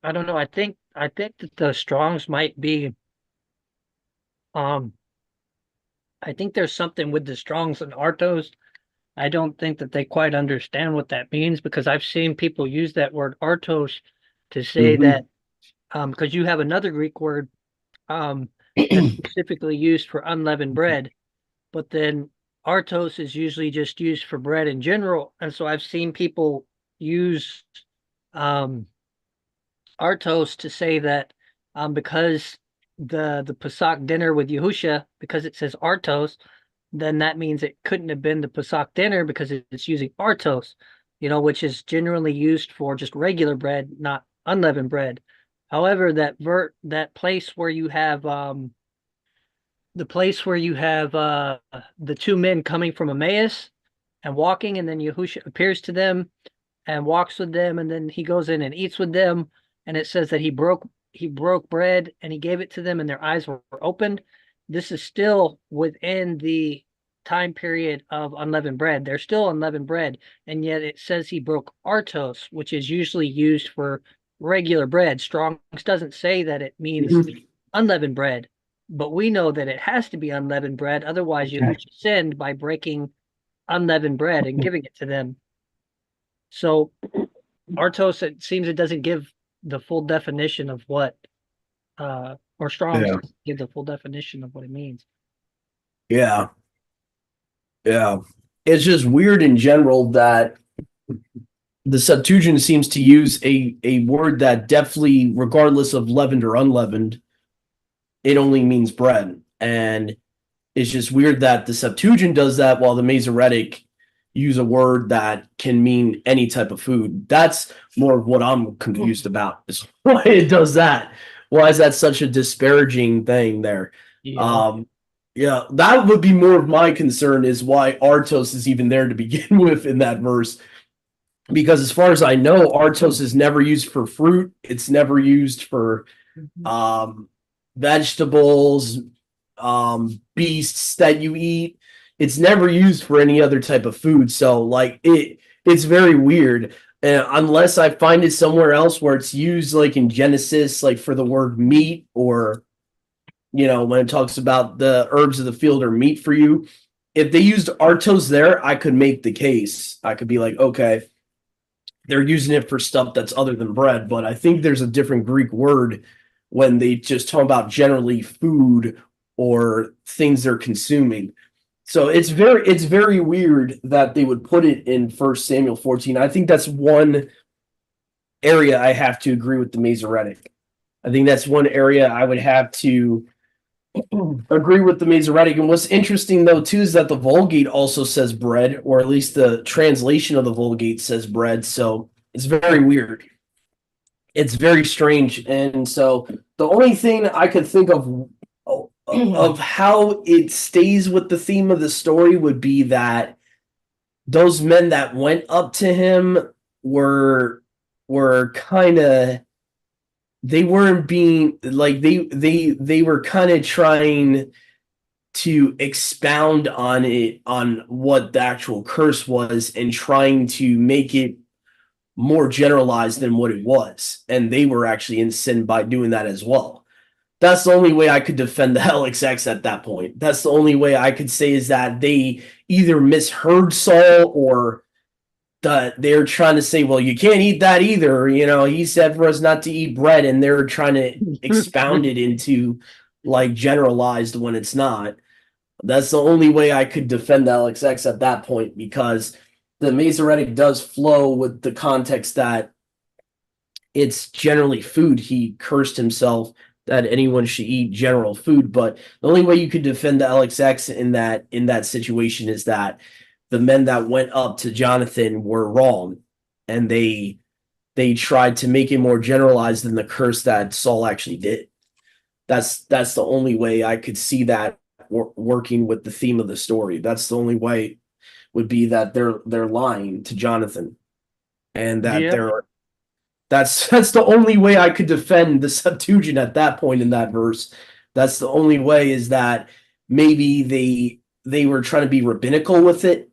I don't know. I think that the Strongs might be um I think there's something with the Strongs and Artos. I don't think that they quite understand what that means because I've seen people use that word Artos to say that mhm. because you have another Greek word that's specifically used for unleavened bread, but then Artos is usually just used for bread in general. And so I've seen people use um Artos to say that because the Pesach dinner with Yahusha, because it says Artos, then that means it couldn't have been the Pesach dinner because it's using Artos, which is generally used for just regular bread, not unleavened bread. However, that place where you have the place where you have the two men coming from Emmaus and walking, and then Yahusha appears to them and walks with them, and then he goes in and eats with them, and it says that he broke bread and he gave it to them, and their eyes were opened. This is still within the time period of unleavened bread. They're still unleavened bread, and yet it says he broke artos, which is usually used for regular bread. Strong's doesn't say that it means unleavened bread, but we know that it has to be unleavened bread. Otherwise, Yahusha sinned by breaking unleavened bread and giving it to them. So Artos, it seems it doesn't give the full definition of what, or Strong's Yeah. give the full definition of what it means. Yeah. Yeah. It's just weird in general that the Septuagint seems to use a word that definitely, regardless of leavened or unleavened, it only means bread. And it's just weird that the Septuagint does that while the Masoretic use a word that can mean any type of food. That's more of what I'm confused about, is why it does that. Why is that such a disparaging thing there? Yeah. Yeah, that would be more of my concern is why Artos is even there to begin with in that verse. Because as far as I know, Artos is never used for fruit. It's never used for vegetables, beasts that you eat. It's never used for any other type of food. So like it's very weird. Unless I find it somewhere else where it's used like in Genesis, like for the word meat, or when it talks about the herbs of the field are meat for you. If they used Artos there, I could make the case. I could be like, okay, they're using it for stuff that's other than bread, but I think there's a different Greek word when they just talk about generally food or things they're consuming. So it's very weird that they would put it in 1 Samuel 14. I think that's one area I have to agree with the Masoretic. I think that's one area I would have to agree with the Masoretic. And what's interesting though too is that the Vulgate also says bread, or at least the translation of the Vulgate says bread. So it's very weird. It's very strange. And so the only thing I could think of how it stays with the theme of the story would be that those men that went up to him were kind of, they weren't being like, they were kind of trying to expound on it, on what the actual curse was, and trying to make it more generalized than what it was. And they were actually in sin by doing that as well. That's the only way I could defend the LXX at that point. That's the only way I could say, is that they either misheard Saul, or that they're trying to say, well, you can't eat that either. He said for us not to eat bread, and they're trying to expound it into like generalized when it's not. That's the only way I could defend the LXX at that point, because the Masoretic does flow with the context that it's generally food. He cursed himself that anyone should eat general food. But the only way you could defend the LXX in that situation is that the men that went up to Jonathan were wrong, and they tried to make it more generalized than the curse that Saul actually did. That's the only way I could see that working with the theme of the story. That's the only way, would be that they're lying to Jonathan, and that Yeah. that's the only way I could defend the Septuagint at that point in that verse. That's the only way, is that maybe they were trying to be rabbinical with it.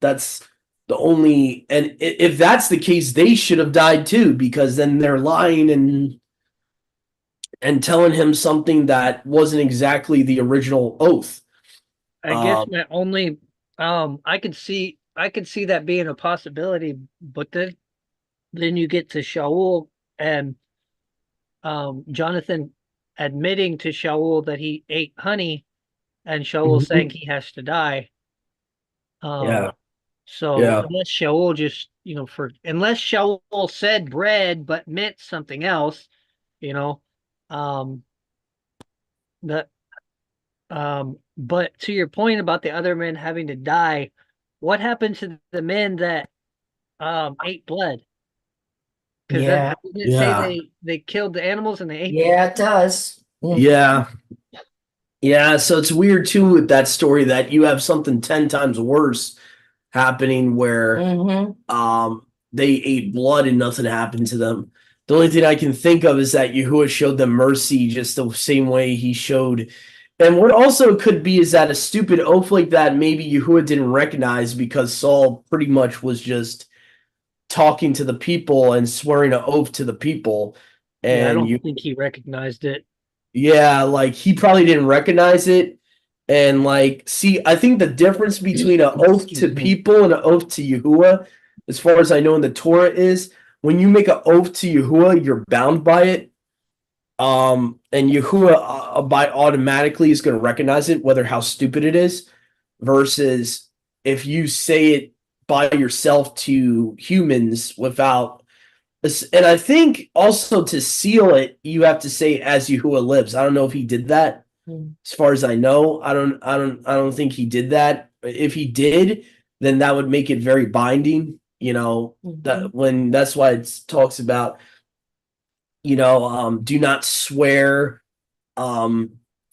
That's the only, and if that's the case, they should have died too, because then they're lying and telling him something that wasn't exactly the original oath. I guess my only I could see that being a possibility, but then you get to Shaul and Jonathan admitting to Shaul that he ate honey, and Shaul Mhm. saying he has to die. Yeah. So Yeah. unless Shaul just, unless Shaul said bread but meant something else, um, that but to your point about the other men having to die, what happened to the men that ate blood? Because Yeah. that didn't it Yeah. say they killed the animals and they ate Yeah, it does. Yeah. Yeah, so it's weird too with that story that you have something 10 times worse happening, where they ate blood and nothing happened to them. The only thing I can think of is that Yahuwah showed them mercy just the same way he showed. And what also could be is that a stupid oath like that, maybe Yahuwah didn't recognize, because Saul pretty much was just talking to the people and swearing an oath to the people. Yeah, I And don't think he recognized it. yeah, like he probably didn't recognize it. And like, see, I think the difference between an oath to people and an oath to Yahuwah, as far as I know in the Torah, is when you make an oath to Yahuwah, you're bound by it. And Yahuwah by automatically is going to recognize it, whether how stupid it is, versus if you say it by yourself to humans without. And I think also to seal it, you have to say as Yahuwah lives. I don't know if he did that. As far as I know, I don't think he did that. If he did, then that would make it very binding. That's why it talks about, do not swear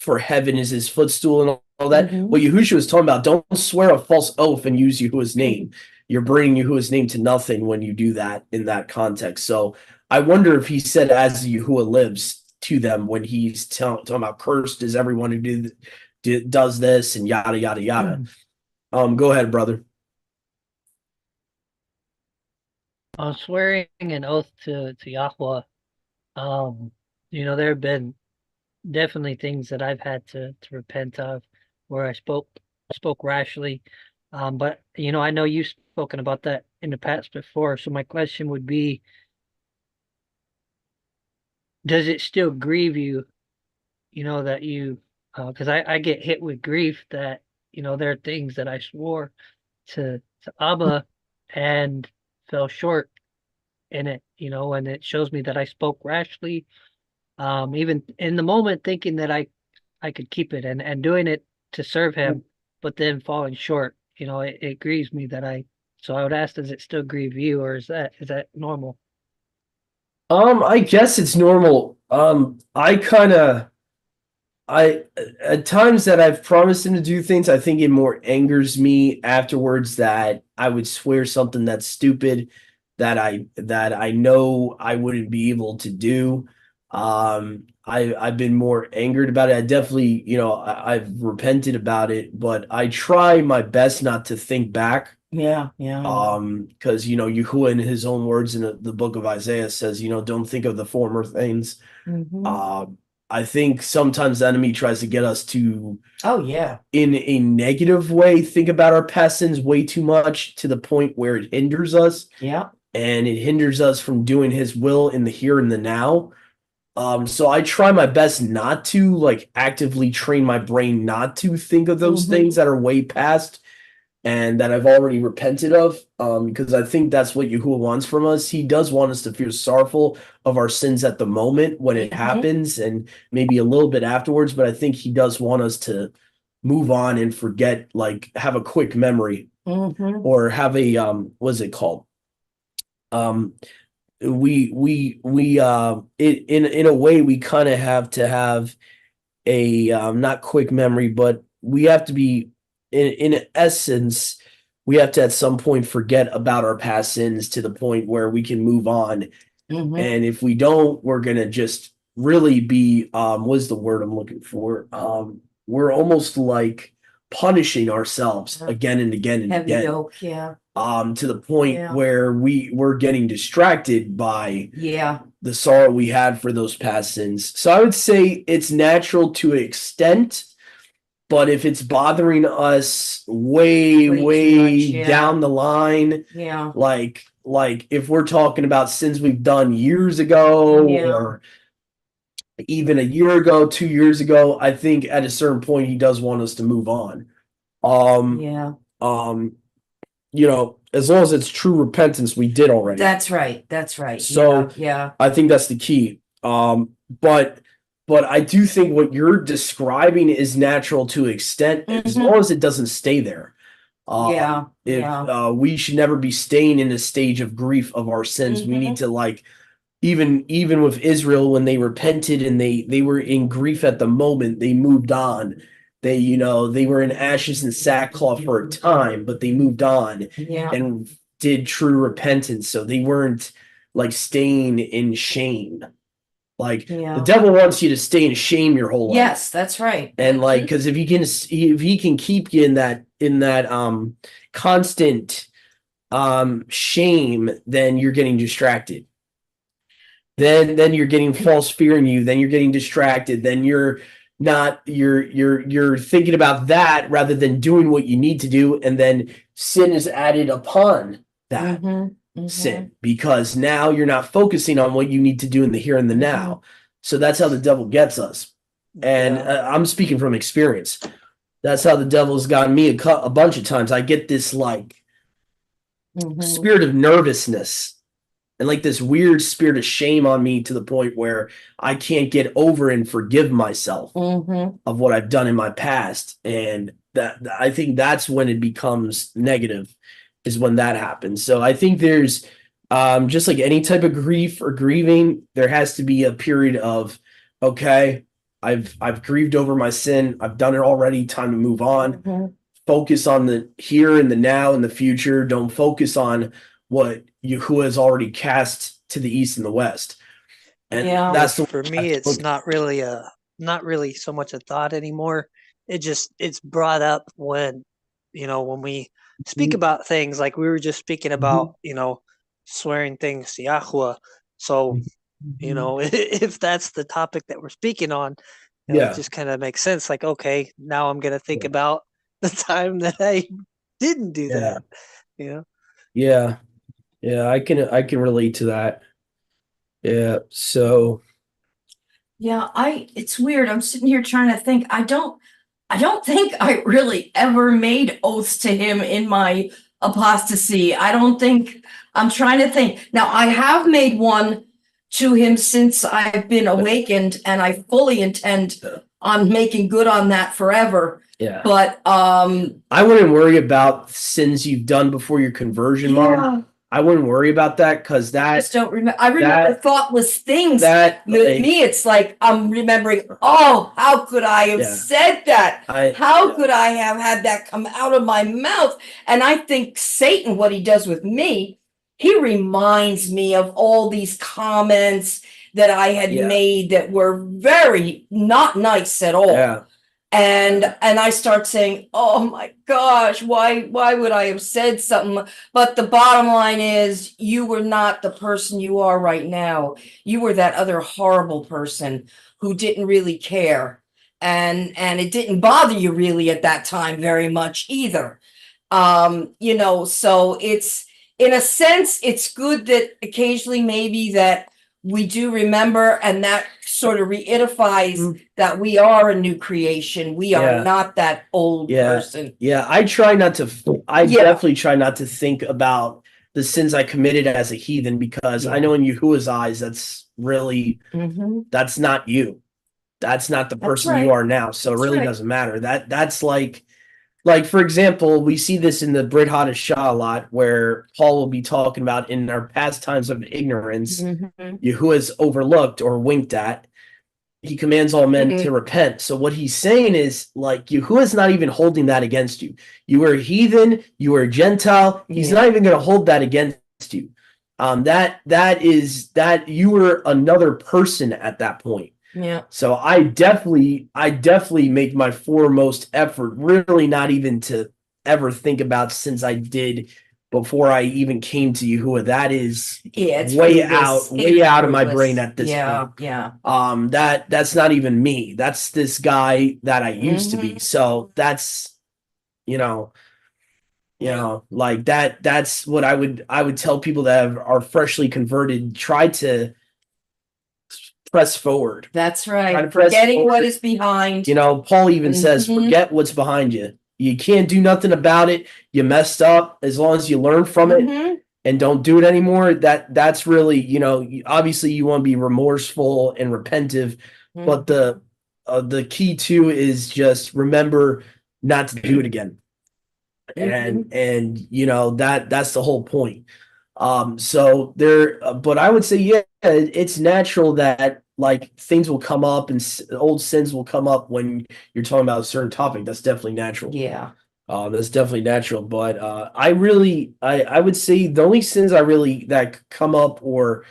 for heaven is his footstool and all that. Mhm. What Yahushua was talking about, don't swear a false oath and use Yahuwah's name. You're bringing Yahuwah's name to nothing when you do that in that context. So I wonder if he said as Yahuwah lives to them when he's talking about cursed is everyone who does this and yada yada yada. Go ahead, brother. Swearing an oath to Yahweh, there have been definitely things that I've had to repent of where I spoke rashly. But I know you've spoken about that in the past before. So my question would be, does it still grieve you, that you, because I get hit with grief that, there are things that I swore to Abba and fell short in it, and it shows me that I spoke rashly, even in the moment thinking that I could keep it and doing it to serve him, but then falling short. It grieves me that so I would ask, does it still grieve you, or is that normal? I guess it's normal. I at times that I've promised him to do things, I think it more angers me afterwards that I would swear something that's stupid that I know I wouldn't be able to do. I've been more angered about it. I definitely, I've repented about it, but I try my best not to think back. Yeah. Because Yahuwah in his own words in the book of Isaiah says, don't think of the former things. Mhm. I think sometimes the enemy tries to get us to, Oh yeah. in a negative way, think about our past sins way too much to the point where it hinders us, Yeah. and it hinders us from doing his will in the here and the now. So I try my best not to actively train my brain not to think of those Mhm. things that are way past and that I've already repented of, because I think that's what Yahuwah wants from us. He does want us to feel sorrowful of our sins at the moment when it happens and maybe a little bit afterwards, but I think he does want us to move on and forget, have a quick memory Mhm. or have a, what's it called? In a way, we kind of have to have a, not quick memory, but we have to be, in essence, we have to at some point forget about our past sins to the point where we can move on. Mhm. And if we don't, we're gonna just really be, what's the word I'm looking for? We're almost like punishing ourselves again and again and Heavy again. yoke. Yeah. To the point Yeah. where we're getting distracted by Yeah. the sorrow we had for those past sins. So I would say it's natural to an extent, but if it's bothering us way Way too way much, yeah. down the line, Yeah. like if we're talking about sins we've done years ago Yeah. or even a year ago, 2 years ago, I think at a certain point he does want us to move on. Yeah. As long as it's true repentance, we did already. That's right. That's right. So- yeah. I think that's the key. But I do think what you're describing is natural to an extent, as Mhm. long as it doesn't stay there. Yeah. We should never be staying in a stage of grief of our sins. We need to even with Israel when they repented and they were in grief at the moment, they moved on. They were in ashes and sackcloth for a time, but they moved on Yeah. and did true repentance. So they weren't staying in shame. The Yeah. devil wants you to stay in shame your whole life. Yes, that's right. And because if he can keep you in that constant shame, then you're getting distracted. Then you're getting false fear in you, then you're getting distracted, then you're thinking about that rather than doing what you need to do, and then sin is added upon that sin because now you're not focusing on what you need to do in the here and the now. So that's how the devil gets us. And I'm speaking from experience. That's how the devil's gotten me a bunch of times. I get this spirit of nervousness and this weird spirit of shame on me to the point where I can't get over and forgive myself of what I've done in my past. And that I think that's when it becomes negative, is when that happens. So I think there's just like any type of grief or grieving, there has to be a period of, okay, I've grieved over my sin. I've done it already. Time to move on. Mhm. Focus on the here and the now and the future. Don't focus on what Yahuwah has already cast to the east and the west. And Yeah. that's the For me, it's not really so much a thought anymore. It's brought up when, when we speak about things like we were just speaking about, swearing things to Yahweh. So, if that's the topic that we're speaking on, Yeah. it just kind of makes sense. Like, okay, now I'm going to think about the time that I didn't do that, Yeah. Yeah, I can relate to that. Yeah. So Yeah, it's weird. I'm sitting here trying to think. I don't think I really ever made oaths to him in my apostasy. I'm trying to think. Now, I have made one to him since I've been awakened, and I fully intend on making good on that forever. yeah. But I wouldn't worry about sins you've done before your conversion, Mom. yeah, I wouldn't worry about that because I that just don't remember. I remember thoughtless things. that With like, me, it's like I'm remembering, oh, how could I have Yeah. said that? I How could I have had that come out of my mouth? And I think Satan, what he does with me, he reminds me of all these comments that I had Yeah. made that were very not nice at all. yeah. And I start saying, oh my gosh, why would I have said something? But the bottom line is you were not the person you are right now. You were that other horrible person who didn't really care. And it didn't bother you really at that time very much either. So it's, in a sense, it's good that occasionally maybe that we do remember, and that sort of reifies that we are a new creation. We are Yeah. not that old Yeah. person. Yeah, I try not to. I Yeah. definitely try not to think about the sins I committed as a heathen because I know in Yahuwah's eyes that's really that's not you. That's not the That's person right. you are now. So it That's really right. doesn't matter. That's like for example, we see this in the Brit Hadashah a lot, where Paul will be talking about in our past times of ignorance, Yahuwah's overlooked or winked at. He commands all men to repent. So what he's saying is like Yahuwah's not even holding that against you. You were a heathen, you were a Gentile. He's Yeah. not even going to hold that against you. That is that you were another person at that point. Yeah. So I definitely make my foremost effort really not even to ever think about sins I did before I even came to Yahuwah. That is Yeah. It's way fruitless. out of my Fruitless. brain at this Yeah. point. Yeah. That's not even me. That's this guy that I used to be. So that's like that's what I would tell people that are freshly converted, try to press forward. That's Try to right. press Forgetting what forward. is behind. Paul even says, Mhm. forget what's behind you. You can't do nothing about it. You messed up. As long as you learn from it Mhm. and don't do it anymore, that's really, obviously you want to be remorseful and repentive, but the key too is just remember not to do it again. And that's the whole point. So there, but I would say, yeah, it's natural that like things will come up and old sins will come up when you're talking about a certain topic. That's definitely natural. Yeah. That's definitely natural. But I would say the only sins I really that come up or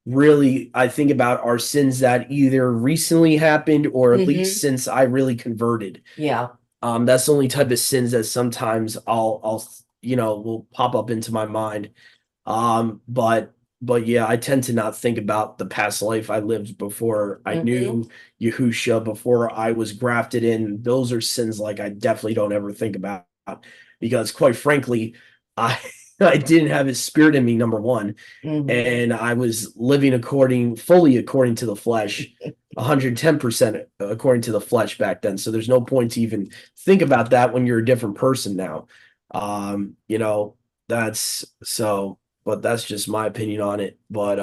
really I think about are sins that either recently happened or at least since I really converted. Yeah. That's the only type of sins that sometimes I'll will pop up into my mind. But yeah, I tend to not think about the past life I lived before I knew Yahusha, before I was grafted in. Those are sins like I definitely don't ever think about because quite frankly, I I didn't have his spirit in me, number one, and I was living fully according to the flesh, 110% according to the flesh back then. So there's no point to even think about that when you're a different person now. That's so, but that's just my opinion on it. But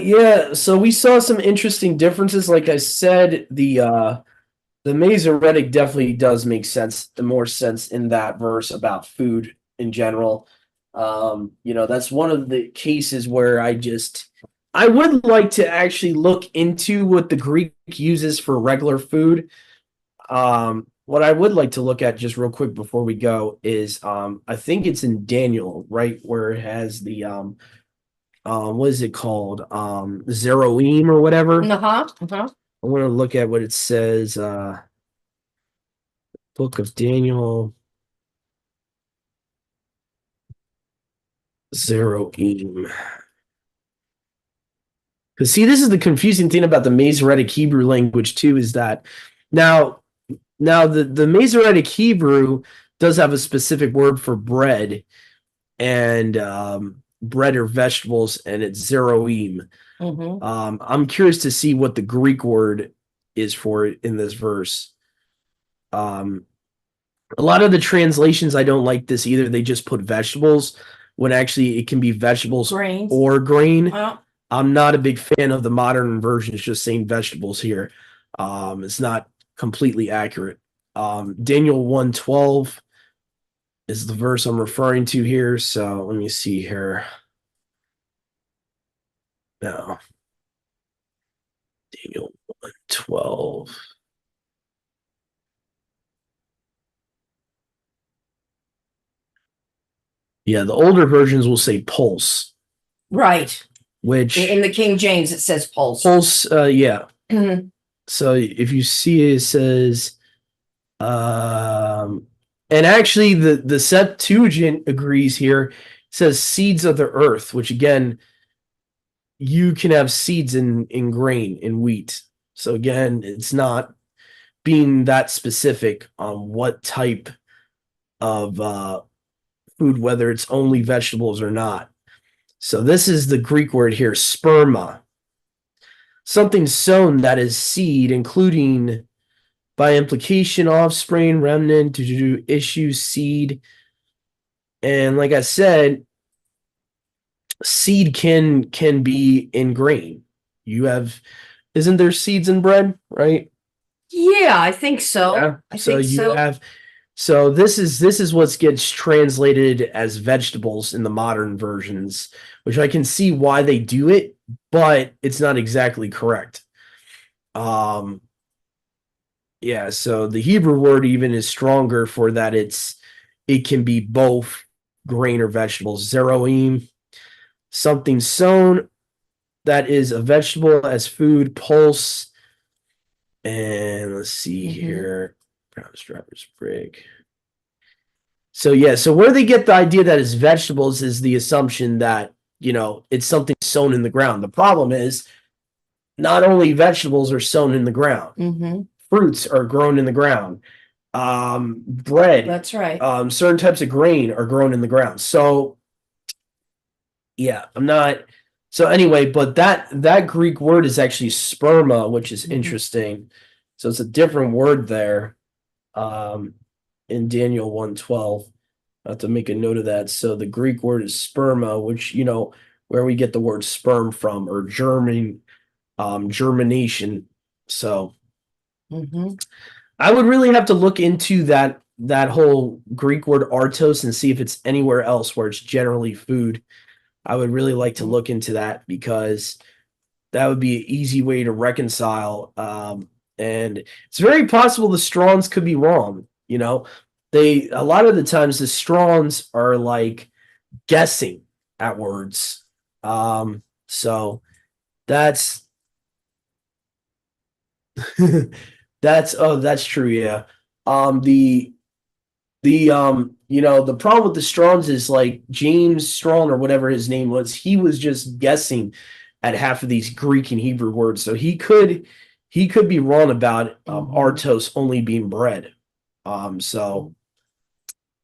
yeah, so we saw some interesting differences. Like I said, the Masoretic definitely does make sense, the more sense in that verse about food in general. That's one of the cases where I just I would like to actually look into what the Greek uses for regular food. What I would like to look at just real quick before we go is I think it's in Daniel, right, where it has the what is it called? Zeroim or whatever. Uh-huh, uh-huh. I want to look at what it says, Book of Daniel. Zeroim. Because see, this is the confusing thing about the Masoretic Hebrew language too, is that now the Masoretic Hebrew does have a specific word for bread and bread or vegetables, and it's zeroim. Mhm. I'm curious to see what the Greek word is for it in this verse. A lot of the translations, I don't like this either. They just put vegetables when actually it can be vegetables Grains. or grain. Well, I'm not a big fan of the modern version. It's just saying vegetables here. It's not completely accurate. Daniel 1:12 is the verse I'm referring to here. So let me see here. No. Daniel 1:12. Yeah, the older versions will say pulse, right. which In the King James, it says pulse. pulse, yeah. Mhm. So if you see it, it says, and actually the Septuagint agrees here. It says seeds of the earth, which again, you can have seeds in grain, in wheat. So again, it's not being that specific on what type of food, whether it's only vegetables or not. So this is the Greek word here, sperma. Something sown that is seed, including by implication, offspring, remnant, to issue, seed. And like I said, seed can be in grain. You have, isn't there seeds in bread, right? Yeah, I think so. Yeah. I So think you so. have, so this is what gets translated as vegetables in the modern versions, which I can see why they do it, but it's not exactly correct. Yeah, so the Hebrew word even is stronger for that. It can be both grain or vegetables. Zeroim, something sown that is a vegetable as food. Pulse, and let's see Mhm. here. Brown stripers brick. So yeah, so where they get the idea that it's vegetables is the assumption that it's something sown in the ground. The problem is not only vegetables are sown in the ground, Mhm. fruits are grown in the ground. Bread, That's right. certain types of grain are grown in the ground. So yeah, I'm not. So anyway, but that Greek word is actually sperma, which is Mhm. interesting. So it's a different word there. In Daniel 1:12. I have to make a note of that. So the Greek word is sperma, which where we get the word sperm from, or germination. So Mhm. I would really have to look into that whole Greek word artos and see if it's anywhere else where it's generally food. I would really like to look into that because that would be an easy way to reconcile. And it's very possible the Strongs could be wrong. A lot of the times the Strongs are like guessing at words. So that's that's true. Yeah. The problem with the Strongs is like James Strong or whatever his name was, he was just guessing at half of these Greek and Hebrew words. So he could be wrong about Mhm. artos only being bread. So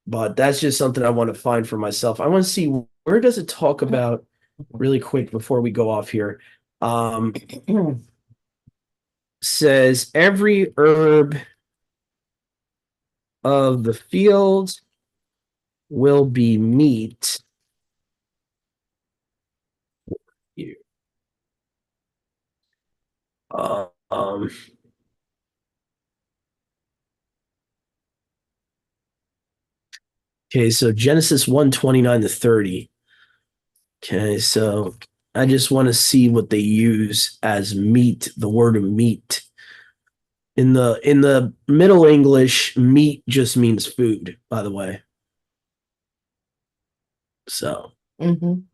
but that's just something I want to find for myself. I want to see where does it talk about really quick before we go off here. Says every herb of the field will be meat. You. Um, okay, so Genesis 1:29 to 30. Okay, so I just want to see what they use as meat, the word meat. In the Middle English, meat just means food, by the way. So, Mhm.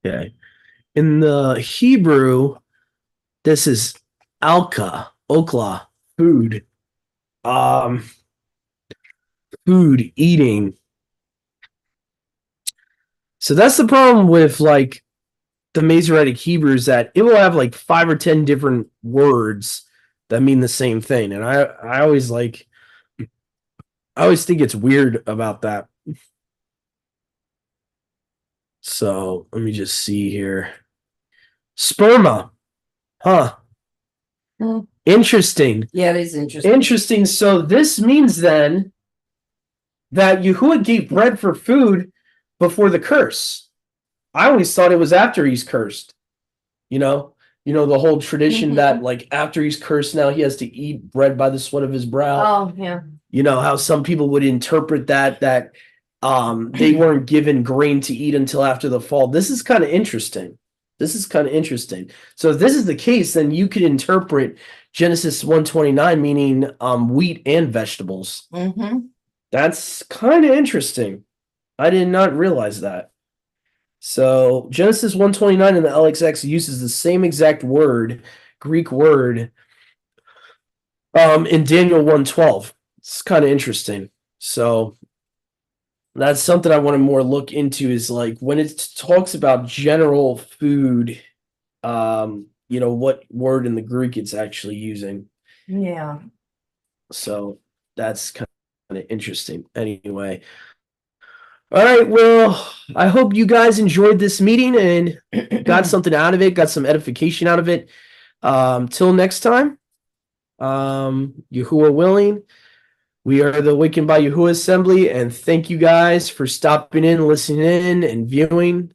okay. In the Hebrew, this is alka, okla, food. Um, food, eating. So that's the problem with like the Masoretic Hebrew is that it will have like 5 or 10 different words that mean the same thing. And I always like, I always think it's weird about that. So let me just see here. Sperma. Huh. Hmm. Interesting. Yeah, it is interesting. Interesting. So this means then that Yahuwah gave bread for food before the curse. I always thought it was after he's cursed. The whole tradition that like after he's cursed now he has to eat bread by the sweat of his brow. Oh, yeah. You know how some people would interpret that they weren't given grain to eat until after the fall. This is kind of interesting. So if this is the case, then you could interpret Genesis 1:29 meaning wheat and vegetables. Mm-hmm. That's kind of interesting. I did not realize that. So Genesis 1:29 in the LXX uses the same exact word, Greek word, in Daniel 1:12. It's kind of interesting. So that's something I want to more look into is like when it talks about general food, what word in the Greek it's actually using. Yeah. So that's kind of interesting. Anyway. All right. Well, I hope you guys enjoyed this meeting and got something out of it, got some edification out of it. Till next time, Yahuwah willing, we are the Awakened by Yahuwah Assembly, and thank you guys for stopping in, listening in, and viewing.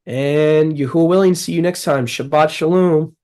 And Yahuwah willing, see you next time. Shabbat Shalom.